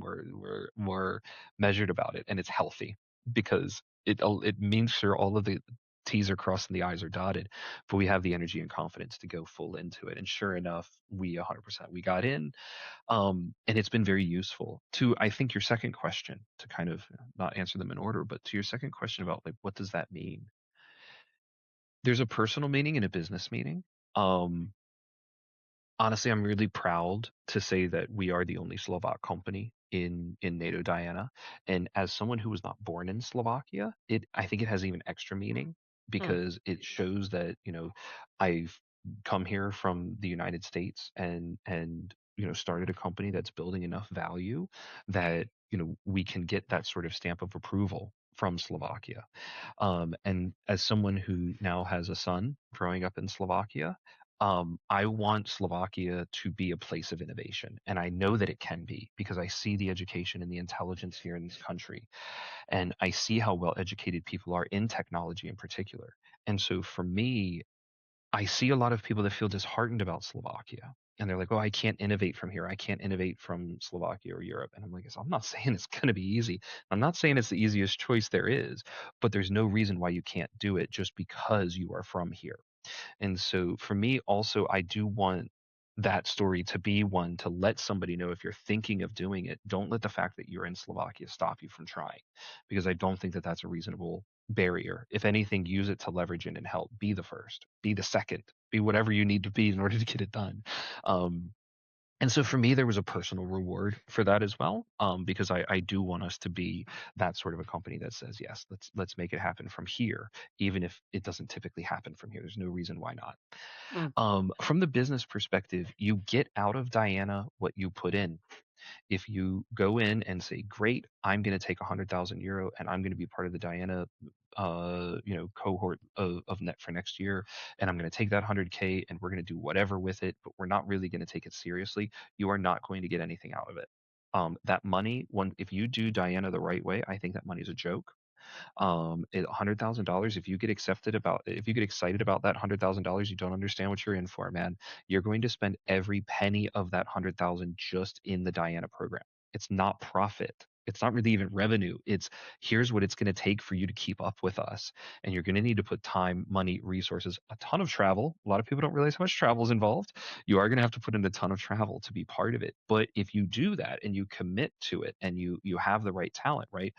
more measured about it. And it's healthy because it means sure all of the T's are crossed and the I's are dotted, but we have the energy and confidence to go full into it. And sure enough, we 100% we got in, and it's been very useful. To I think your second question, to kind of not answer them in order, but to your second question about like what does that mean? There's a personal meaning and a business meaning. Um, honestly, I'm really proud to say that we are the only Slovak company in NATO Diana. And as someone who was not born in Slovakia, I think it has even extra meaning Mm, because it shows that, I've come here from the United States and started a company that's building enough value that, we can get that sort of stamp of approval from Slovakia. And as someone who now has a son growing up in Slovakia, I want Slovakia to be a place of innovation. And I know that it can be because I see the education and the intelligence here in this country. And I see how well educated people are in technology in particular. And so for me, I see a lot of people that feel disheartened about Slovakia. And they're like, oh, I can't innovate from here. I can't innovate from Slovakia or Europe. And I'm like, I'm not saying it's going to be easy. I'm not saying it's the easiest choice there is, but there's no reason why you can't do it just because you are from here. And so for me, also, I do want that story to be one to let somebody know if you're thinking of doing it, don't let the fact that you're in Slovakia stop you from trying, because I don't think that that's a reasonable barrier. If anything, use it to leverage in and help. Be the first, be the second, be whatever you need to be in order to get it done. Um, and so for me, there was a personal reward for that as well, because I do want us to be that sort of a company that says, yes, let's make it happen from here, even if it doesn't typically happen from here. There's no reason why not. mm. From the business perspective, you get out of Diana what you put in. If you go in and say, great, I'm going to take €100,000 and I'm going to be part of the Diana cohort of net for next year, and I'm going to take that 100K and we're going to do whatever with it, but we're not really going to take it seriously, you are not going to get anything out of it. That money, if you do Diana the right way, I think that money is a joke. $100,000, if you get excited about that $100,000, you don't understand what you're in for, man. You're going to spend every penny of that 100,000 just in the Diana program. It's not profit. It's not really even revenue. It's here's what it's going to take for you to keep up with us. And you're going to need to put time, money, resources, a ton of travel. A lot of people don't realize how much travel is involved. You are going to have to put in a ton of travel to be part of it. But if you do that and you commit to it and you have the right talent, right?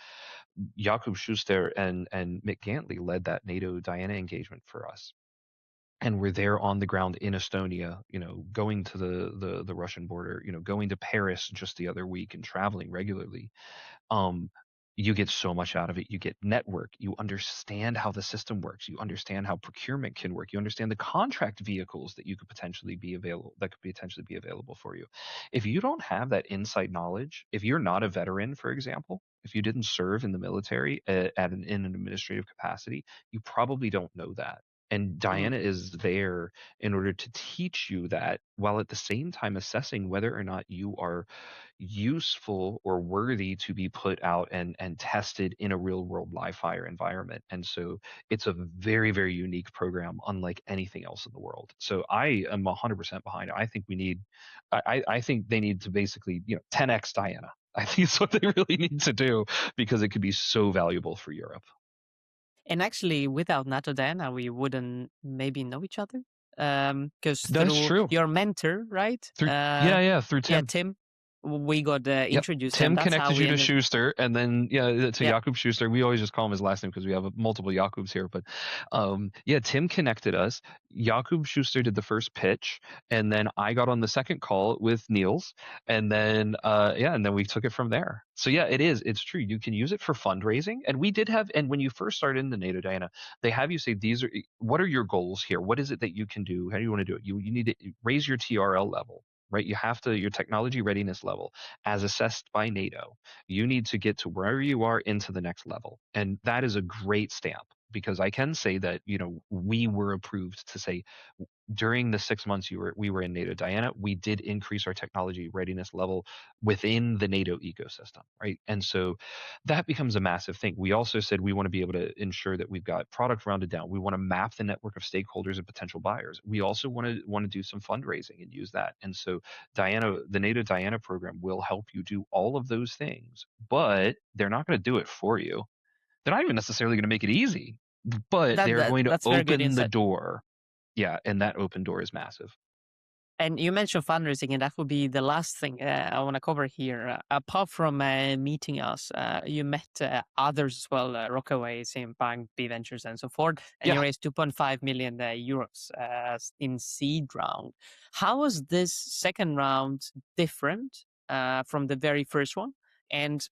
Jakub Schuster and Mick Gantley led that NATO Diana engagement for us. And we're there on the ground in Estonia, going to the Russian border, going to Paris just the other week and traveling regularly. um, you get so much out of it. You get network. You understand how the system works. You understand how procurement can work. You understand the contract vehicles that could potentially be available for you. If you don't have that inside knowledge, if you're not a veteran, for example, if you didn't serve in the military in an administrative capacity, you probably don't know that. And Mm. Diana is there in order to teach you that, while at the same time assessing whether or not you are useful or worthy to be put out and tested in a real world live fire environment. And so it's a very, very unique program, unlike anything else in the world. So I am 100% behind it. I think they need to basically, 10x Diana. I think it's what they really need to do, because it could be so valuable for Europe. And actually, without NATO Diana, we wouldn't maybe know each other. Because That's through true. your mentor, right? Through Yeah, through Tim. Tim, we got Yep. introduced, Tim and that's how connected we you to ended. Schuster, and then to Yeah, Jakub Schuster. We always just call him his last name because we have multiple Jakubs here. But Tim connected us. Jakub Schuster did the first pitch, and then I got on the second call with Niels, and then and then we took it from there. So yeah, it's true. You can use it for fundraising, and we did have. And when you first started in the NATO Diana, they have you say, what are your goals here? What is it that you can do? How do you want to do it? You need to raise your TRL level. Right, you have to your technology readiness level as assessed by NATO. You need to get to wherever you are into the next level. And that is a great stamp, because I can say that, we were approved to say during the 6 months we were in NATO Diana, we did increase our technology readiness level within the NATO ecosystem, right? And so that becomes a massive thing. We also said we want to be able to ensure that we've got product rounded down. We want to map the network of stakeholders and potential buyers. We also want to do some fundraising and use that. And so the NATO Diana program will help you do all of those things, but they're not going to do it for you. They're not even necessarily going to make it easy, but they're going to that's very good open the insight. door. Yeah, and that open door is massive. And you mentioned fundraising, and that would be the last thing I want to cover here. Apart from meeting us, you met others as well, Rockaway, Same Bank, B Ventures, and so forth, and you Yeah. raised 2.5 million euros in seed round. How was this second round different from the very first one? And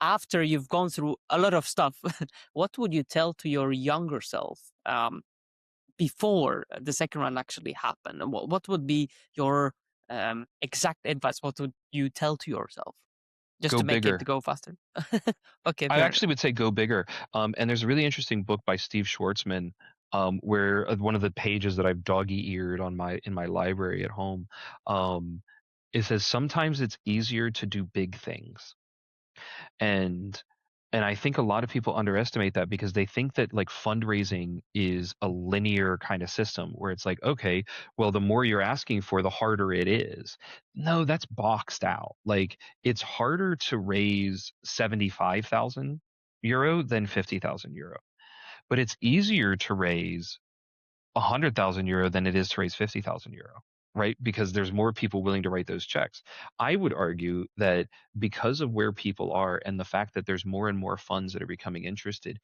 after you've gone through a lot of stuff, what would you tell to your younger self before the second round actually happened? What would be your exact advice? What would you tell to yourself just Go to make it bigger. go faster? Okay, I fair actually would say go bigger. And there's a really interesting book by Steve Schwartzman, where one of the pages that I've doggy-eared in my library at home, it says sometimes it's easier to do big things. And I think a lot of people underestimate that because they think that like fundraising is a linear kind of system where it's like, okay, well, the more you're asking for, the harder it is. No, that's boxed out. Like it's harder to raise 75,000 euro than 50,000 euro, but it's easier to raise 100,000 euro than it is to raise 50,000 euro, right? Because there's more people willing to write those checks. I would argue that because of where people are and the fact that there's more and more funds that are becoming interested,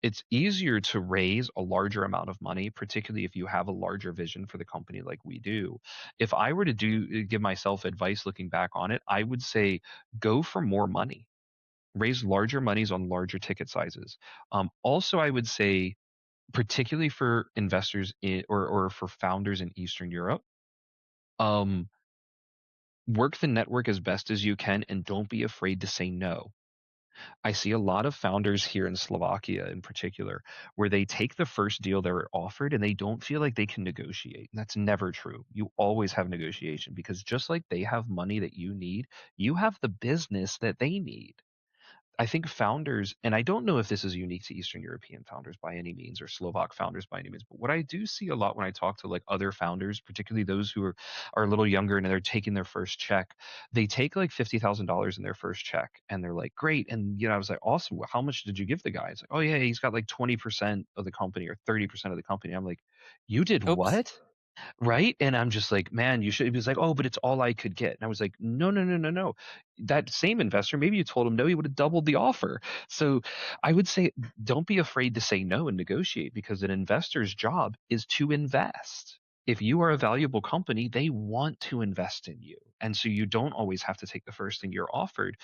it's easier to raise a larger amount of money, particularly if you have a larger vision for the company like we do. If I were to give myself advice looking back on it, I would say go for more money. Raise larger monies on larger ticket sizes. Also, I would say particularly for investors or for founders in Eastern Europe, um, work the network as best as you can and don't be afraid to say no. I see a lot of founders here in Slovakia in particular where they take the first deal they're offered and they don't feel like they can negotiate. And that's never true. You always have negotiation because just like they have money that you need, you have the business that they need. I think founders, and I don't know if this is unique to Eastern European founders by any means or Slovak founders by any means, but what I do see a lot when I talk to like other founders, particularly those who are a little younger and they're taking their first check, they take like $50,000 in their first check and they're like, great. And, I was like, awesome. Well, how much did you give the guy? It's like, oh, yeah, he's got like 20% of the company or 30% of the company. I'm like, you did Oops. what? Right? And I'm just like, man, you should. He was like, oh, but it's all I could get. And I was like, no, no, no, no, no. That same investor, maybe you told him no, he would have doubled the offer. So I would say, don't be afraid to say no and negotiate because an investor's job is to invest. If you are a valuable company, they want to invest in you. And so you don't always have to take the first thing you're offered.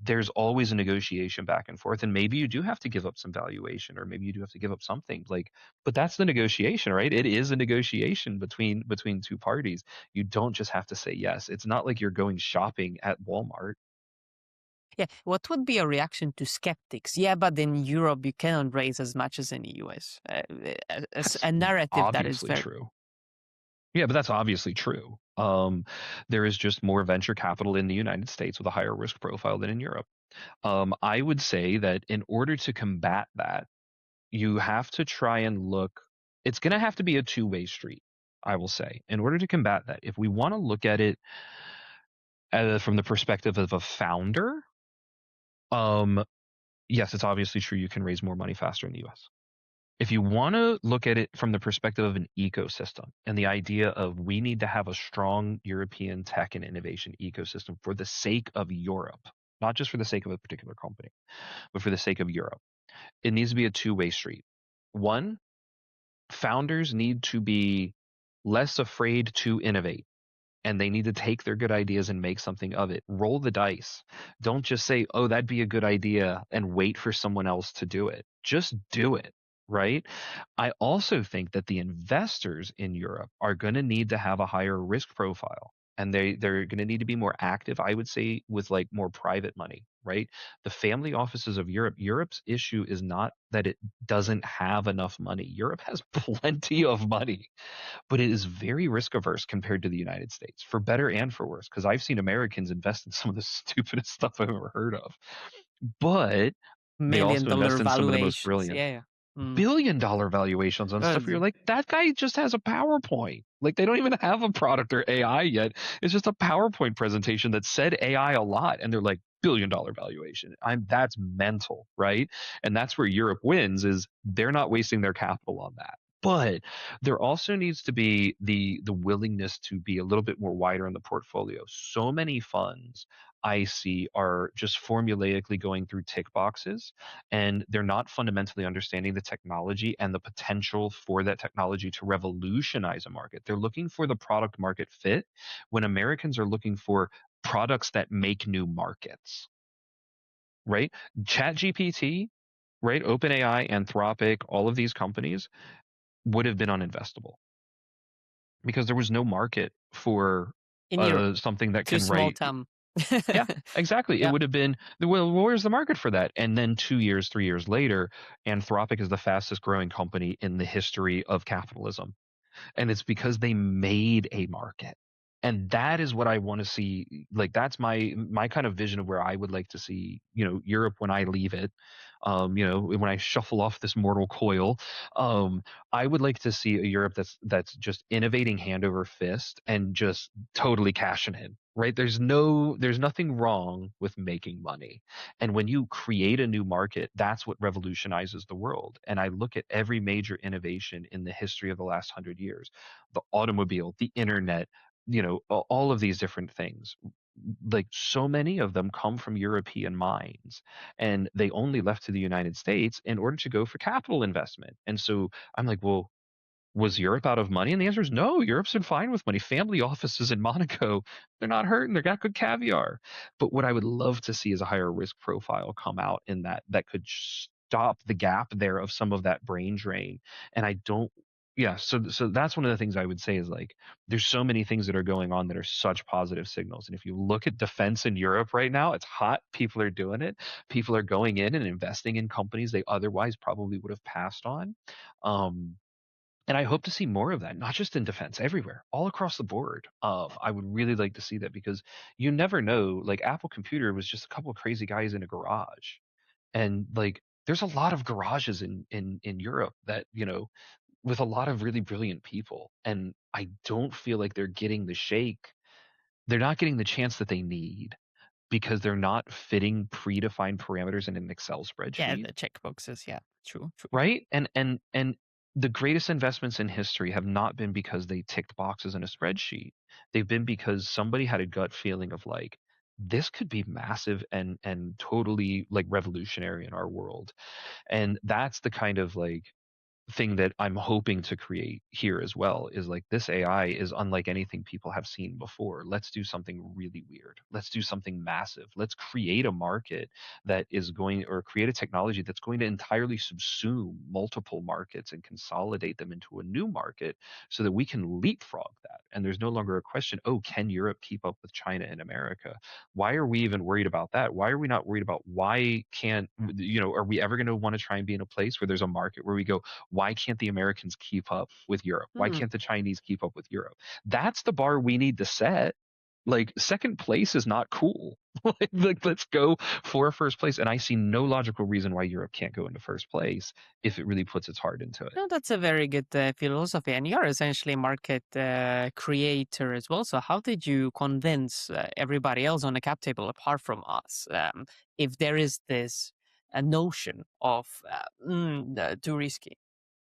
There's always a negotiation back and forth. And maybe you do have to give up some valuation, or maybe you do have to give up something like, but that's the negotiation, right? It is a negotiation between two parties. You don't just have to say yes. It's not like you're going shopping at Walmart. Yeah, what would be a reaction to skeptics? Yeah, but in Europe you cannot raise as much as in the US. That's A narrative that is obviously very true. Yeah, but that's obviously true. There is just more venture capital in the United States with a higher risk profile than in Europe. I would say that in order to combat that, you have to try and look, it's going to have to be a two-way street, I will say, in order to combat that. If we want to look at it from the perspective of a founder, yes, it's obviously true you can raise more money faster in the US. If you want to look at it from the perspective of an ecosystem and the idea of we need to have a strong European tech and innovation ecosystem for the sake of Europe, not just for the sake of a particular company, but for the sake of Europe, it needs to be a two-way street. One, founders need to be less afraid to innovate. And they need to take their good ideas and make something of it. Roll the dice. Don't just say, oh, that'd be a good idea and wait for someone else to do it. Just do it, right? I also think that the investors in Europe are going to need to have a higher risk profile. And they're going to need to be more active, I would say, with like more private money, right? The family offices of Europe's issue is not that it doesn't have enough money. Europe has plenty of money, but it is very risk averse compared to the United States, for better and for worse, because I've seen Americans invest in some of the stupidest stuff I've ever heard of. But they also invest $1 million in some of the most valuations. brilliant. Yeah. $1 billion valuations on stuff where you're like, that guy just has a PowerPoint. Like they don't even have a product or AI yet. It's just a PowerPoint presentation that said AI a lot. And they're like, $1 billion valuation. That's mental, right? And that's where Europe wins, is they're not wasting their capital on that. But there also needs to be the willingness to be a little bit more wider in the portfolio. So many funds I see are just formulaically going through tick boxes, and they're not fundamentally understanding the technology and the potential for that technology to revolutionize a market. They're looking for the product market fit when Americans are looking for products that make new markets, right? ChatGPT, right? OpenAI, Anthropic, all of these companies would have been uninvestable because there was no market for In Europe, something that too can small write. time. Yeah, exactly. It Yeah. would have been, well, where's the market for that? And then 2 years, 3 years later, Anthropic is the fastest growing company in the history of capitalism. And it's because they made a market. And that is what I want to see. Like that's my kind of vision of where I would like to see, Europe when I leave it. When I shuffle off this mortal coil, I would like to see a Europe that's just innovating hand over fist and just totally cashing in. Right? There's nothing wrong with making money. And when you create a new market, that's what revolutionizes the world. And I look at every major innovation in the history of the last 100 years, the automobile, the internet, all of these different things. Like so many of them come from European minds, and they only left to the United States in order to go for capital investment. And so I'm like, well, was Europe out of money? And the answer is no. Europe's been fine with money. Family offices in Monaco, they're not hurting. They got good caviar. But what I would love to see is a higher risk profile come out in that could stop the gap there of some of that brain drain. And I don't. Yeah, so that's one of the things I would say is like there's so many things that are going on that are such positive signals. And if you look at defense in Europe right now, it's hot. People are doing it. People are going in and investing in companies they otherwise probably would have passed on. Um, and I hope to see more of that, not just in defense, everywhere, all across the board. I would really like to see that because you never know. Like Apple Computer was just a couple of crazy guys in a garage, and like there's a lot of garages in Europe that with a lot of really brilliant people, and I don't feel like they're getting the shake. They're not getting the chance that they need because they're not fitting predefined parameters in an Excel Yeah, spreadsheet. the checkboxes. Yeah, true. Right? And the greatest investments in history have not been because they ticked boxes in a spreadsheet. They've been because somebody had a gut feeling of like, this could be massive and totally like revolutionary in our world. And that's the kind of like thing that I'm hoping to create here as well is like this AI is unlike anything people have seen before. Let's do something really weird. Let's do something massive. Let's create a market that is going or create a technology that's going to entirely subsume multiple markets and consolidate them into a new market so that we can leapfrog that. And there's no longer a question, oh, can Europe keep up with China and America? Why are we even worried about that? Why are we not worried about why can't, are we ever going to want to try and be in a place where there's a market where we go, why can't the Americans keep up with Europe? Why Hmm. can't the Chinese keep up with Europe? That's the bar we need to set. Like second place is not cool. like let's go for first place. And I see no logical reason why Europe can't go into first place if it really puts its heart into it. No, that's a very good philosophy, and you're essentially a market creator as well. So, how did you convince everybody else on the cap table, apart from us, if there is this a notion of too risky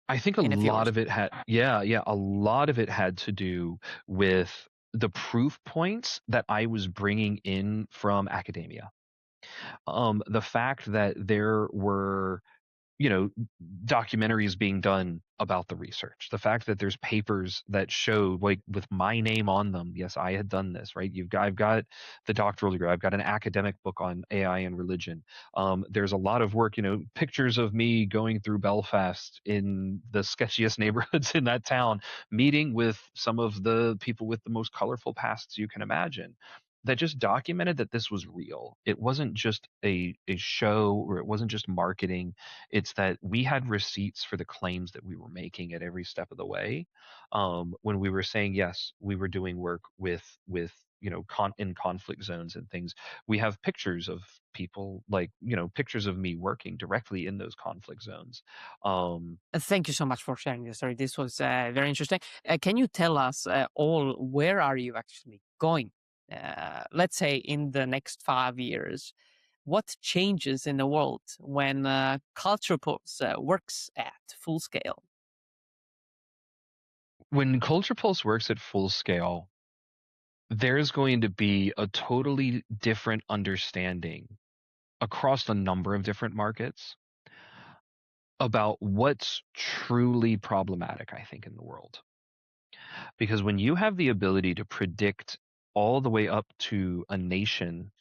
I think a in a few lot years? of it had, yeah, a lot of it had to do with the proof points that I was bringing in from academia. The fact that there were you know documentaries being done about the research, the fact that there's papers that show like with my name on them, yes, I had done this, right? I've got the doctoral degree, I've got an academic book on AI and religion. There's a lot of work, pictures of me going through Belfast in the sketchiest neighborhoods in that town, meeting with some of the people with the most colorful pasts you can imagine, that just documented that this was real. It wasn't just a show, or it wasn't just marketing. It's that we had receipts for the claims that we were making at every step of the way. When we were saying yes, we were doing work with in conflict zones and things. We have pictures of people, like pictures of me working directly in those conflict zones. Thank you so much for sharing this story. This was very interesting. Can you tell us all where are you actually going? Let's say in the next 5 years, what changes in the world when CulturePulse works at full scale? when CulturePulse works at full scale, there's going to be a totally different understanding across a number of different markets about what's truly problematic, I think, in the world. Because when you have the ability to predict all the way up to a nation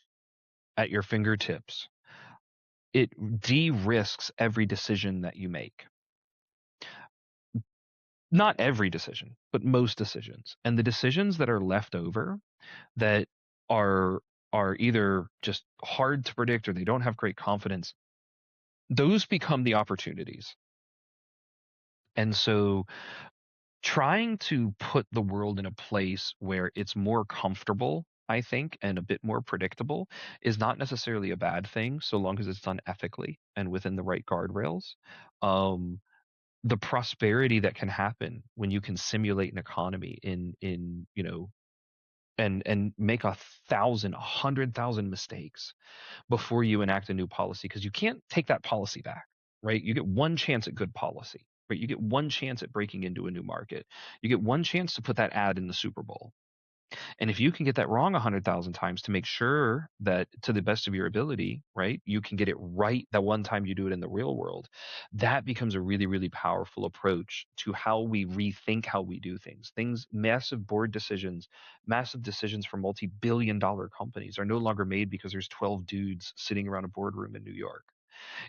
at your fingertips, it de-risks every decision that you make. Not every decision, but most decisions. And the decisions that are left over that are either just hard to predict or they don't have great confidence, those become the opportunities. And so trying to put the world in a place where it's more comfortable, I think, and a bit more predictable is not necessarily a bad thing, so long as it's done ethically and within the right guardrails. The prosperity that can happen when you can simulate an economy in and make 100,000 mistakes before you enact a new policy, because you can't take that policy back, right? You get one chance at good policy, right? You get one chance at breaking into a new market. You get one chance to put that ad in the Super Bowl. And if you can get that wrong 100,000 times to make sure that to the best of your ability, right, you can get it right that one time you do it in the real world, that becomes a really, really powerful approach to how we rethink how we do things. Massive board decisions, massive decisions for multi-billion-dollar companies are no longer made because there's 12 dudes sitting around a boardroom in New York.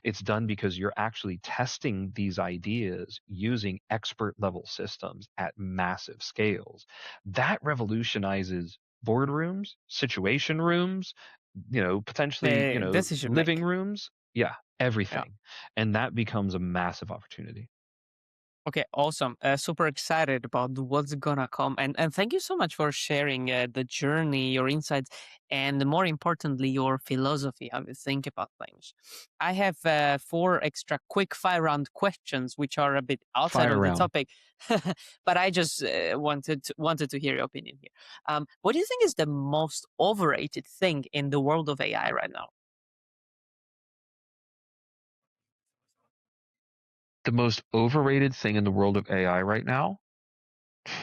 It's done because you're actually testing these ideas using expert level systems at massive scales. That revolutionizes boardrooms, situation rooms, potentially, The decision living make. rooms. Yeah, Yeah. everything. And that becomes a massive opportunity. Okay, awesome. Super excited about what's gonna come, and thank you so much for sharing the journey, your insights, and more importantly, your philosophy, how you think about things. I have 4 extra quick fire round questions, which are a bit outside Fire of the round. topic, but I just wanted to hear your opinion here. What do you think is the most overrated thing in the world of AI right now? The most overrated thing in the world of AI right now?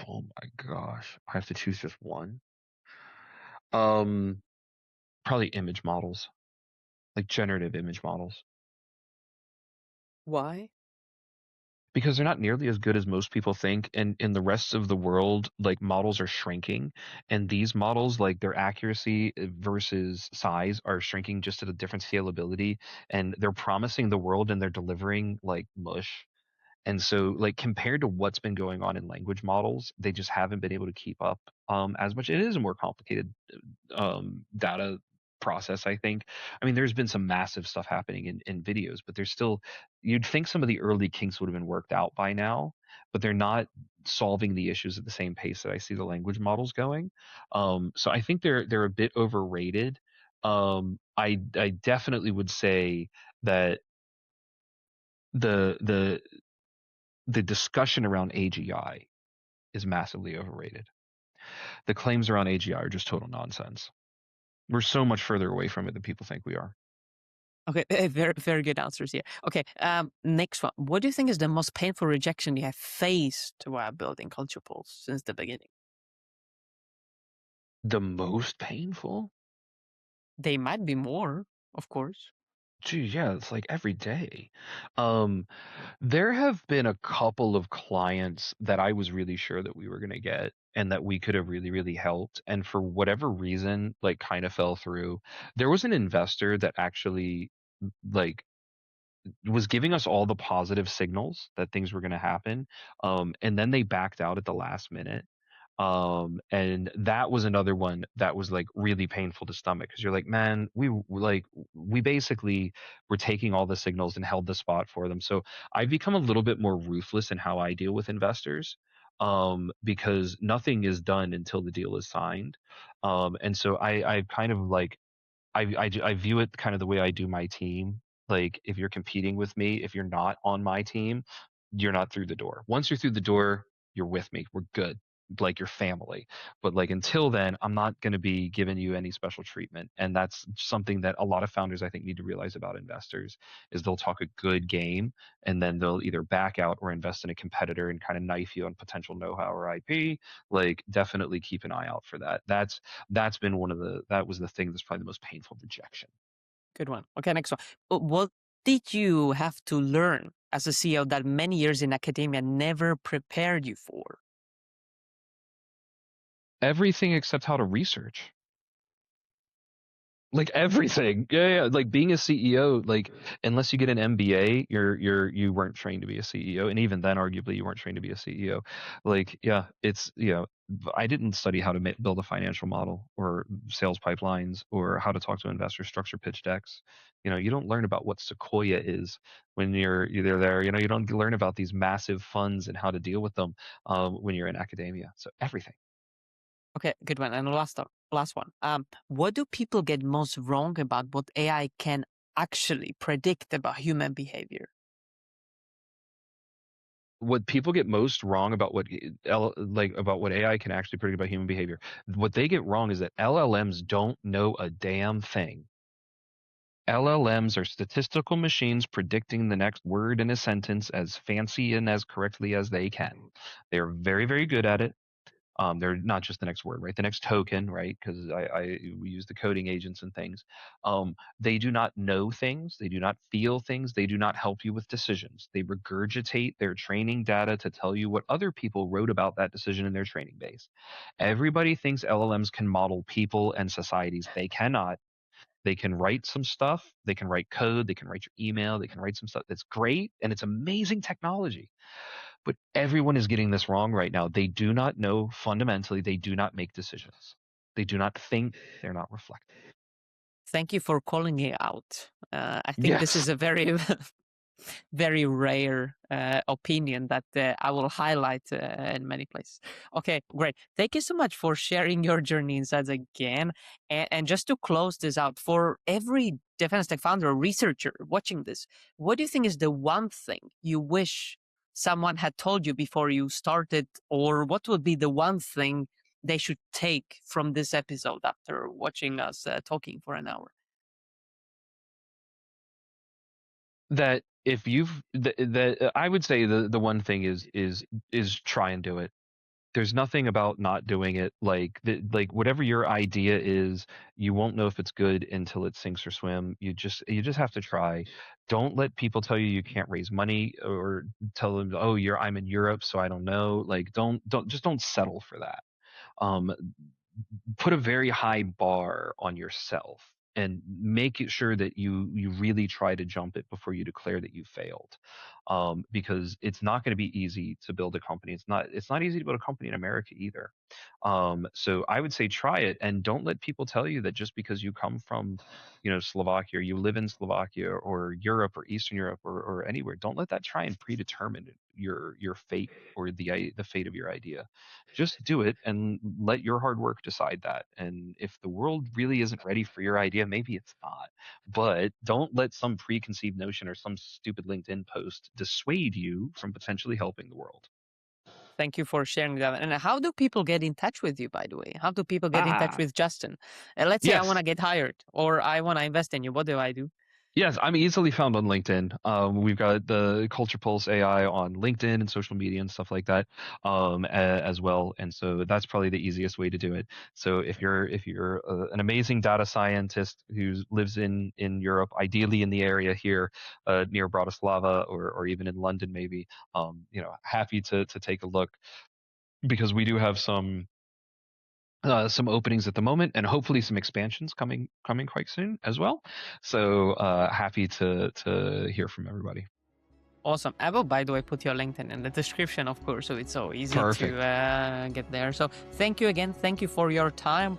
Oh my gosh. I have to choose just one. Probably image models, like generative image models. Why? Because they're not nearly as good as most people think, and in the rest of the world, like, models are shrinking, and these models, like, their accuracy versus size are shrinking just at a different scalability, and they're promising the world and they're delivering like mush. And so, like, compared to what's been going on in language models, they just haven't been able to keep up as much. It is a more complicated data process, I think. I mean, there's been some massive stuff happening in videos, but there's still, you'd think some of the early kinks would have been worked out by now, but they're not solving the issues at the same pace that I see the language models going. So I think they're a bit overrated. I definitely would say that the the the discussion around AGI is massively overrated. The claims around AGI are just total nonsense. We're so much further away from it than people think we are. Okay, very, very good answers here. Okay, next one. What do you think is the most painful rejection you have faced while building CulturePulse since the beginning? The most painful? They might be more, of course. Gee, yeah, it's like every day. Um, there have been a couple of clients that I was really sure that we were going to get and that we could have really, really helped. And for whatever reason, like, kind of fell through. There was an investor that actually, like, was giving us all the positive signals that things were going to happen. And then they backed out at the last minute. And that was another one that was, like, really painful to stomach, because you're like, man, we basically were taking all the signals and held the spot for them. So I've become a little bit more ruthless in how I deal with investors, because nothing is done until the deal is signed. And so I kind of like, I view it kind of the way I do my team. Like, if you're competing with me, if you're not on my team, you're not through the door. Once you're through the door, you're with me. We're good. like your family. But like until then, I'm not going to be giving you any special treatment. And that's something that a lot of founders I think need to realize about investors is they'll talk a good game and then they'll either back out or invest in a competitor and kind of knife you on potential know-how or IP. Like definitely keep an eye out for that. That's been that was the thing that's probably the most painful rejection. Good one. Okay, next one. What did you have to learn as a CEO that many years in academia never prepared you for? Everything except how to research. Like everything. Yeah. Like being a CEO, like unless you get an MBA, you weren't trained to be a CEO. And even then, arguably, you weren't trained to be a CEO. Like, yeah, it's, I didn't study how to build a financial model or sales pipelines or how to talk to investors, structure pitch decks. You don't learn about what Sequoia is when you're there. You don't learn about these massive funds and how to deal with them when you're in academia. So everything. Okay, good one. And last one. What do people get most wrong about what AI can actually predict about human behavior? What people get most wrong about what AI can actually predict about human behavior, what they get wrong is that LLMs don't know a damn thing. LLMs are statistical machines predicting the next word in a sentence as fancy and as correctly as they can. They're very, very good at it. They're not just the next word, right? The next token, right? Because we use the coding agents and things. They do not know things. They do not feel things. They do not help you with decisions. They regurgitate their training data to tell you what other people wrote about that decision in their training base. Everybody thinks LLMs can model people and societies. They cannot. They can write some stuff. They can write code. They can write your email. They can write some stuff that's great and it's amazing technology. But everyone is getting this wrong right now. They do not know fundamentally. They do not make decisions. They do not think. They're not reflective. Thank you for calling it out. I think this is a very, very rare opinion that I will highlight in many places. Okay, great. Thank you so much for sharing your journey insights again. And just to close this out, for every DefenceTech founder or researcher watching this, what do you think is the one thing you wish someone had told you before you started, or what would be the one thing they should take from this episode after watching us talking for an hour? That if I would say the one thing is try and do it. There's nothing about not doing it. Like whatever your idea is, you won't know if it's good until it sinks or swim. You just have to try. Don't let people tell you can't raise money or tell them, oh, I'm in Europe, so I don't know. Like don't settle for that. Put a very high bar on yourself and make it sure that you really try to jump it before you declare that you failed. Because it's not going to be easy to build a company. It's not easy to build a company in America either. So I would say try it, and don't let people tell you that just because you come from, Slovakia, or you live in Slovakia or Europe or Eastern Europe or anywhere, don't let that try and predetermine your fate or the fate of your idea. Just do it and let your hard work decide that. And if the world really isn't ready for your idea, maybe it's not. But don't let some preconceived notion or some stupid LinkedIn post dissuade you from potentially helping the world. Thank you for sharing that. And how do people get in touch with you, by the way? How do people get in touch with Justin? Let's say I want to get hired or I want to invest in you. What do I do? Yes, I'm easily found on LinkedIn. We've got the CulturePulse AI on LinkedIn and social media and stuff like that as well. And so that's probably the easiest way to do it. So if you're an amazing data scientist who lives in Europe, ideally in the area here near Bratislava or even in London, maybe, happy to take a look, because we do have some openings at the moment, and hopefully some expansions coming quite soon as well. So happy to hear from everybody. Awesome. I will, by the way, put your LinkedIn in the description, of course, so it's so easy to get there. So thank you again. Thank you for your time.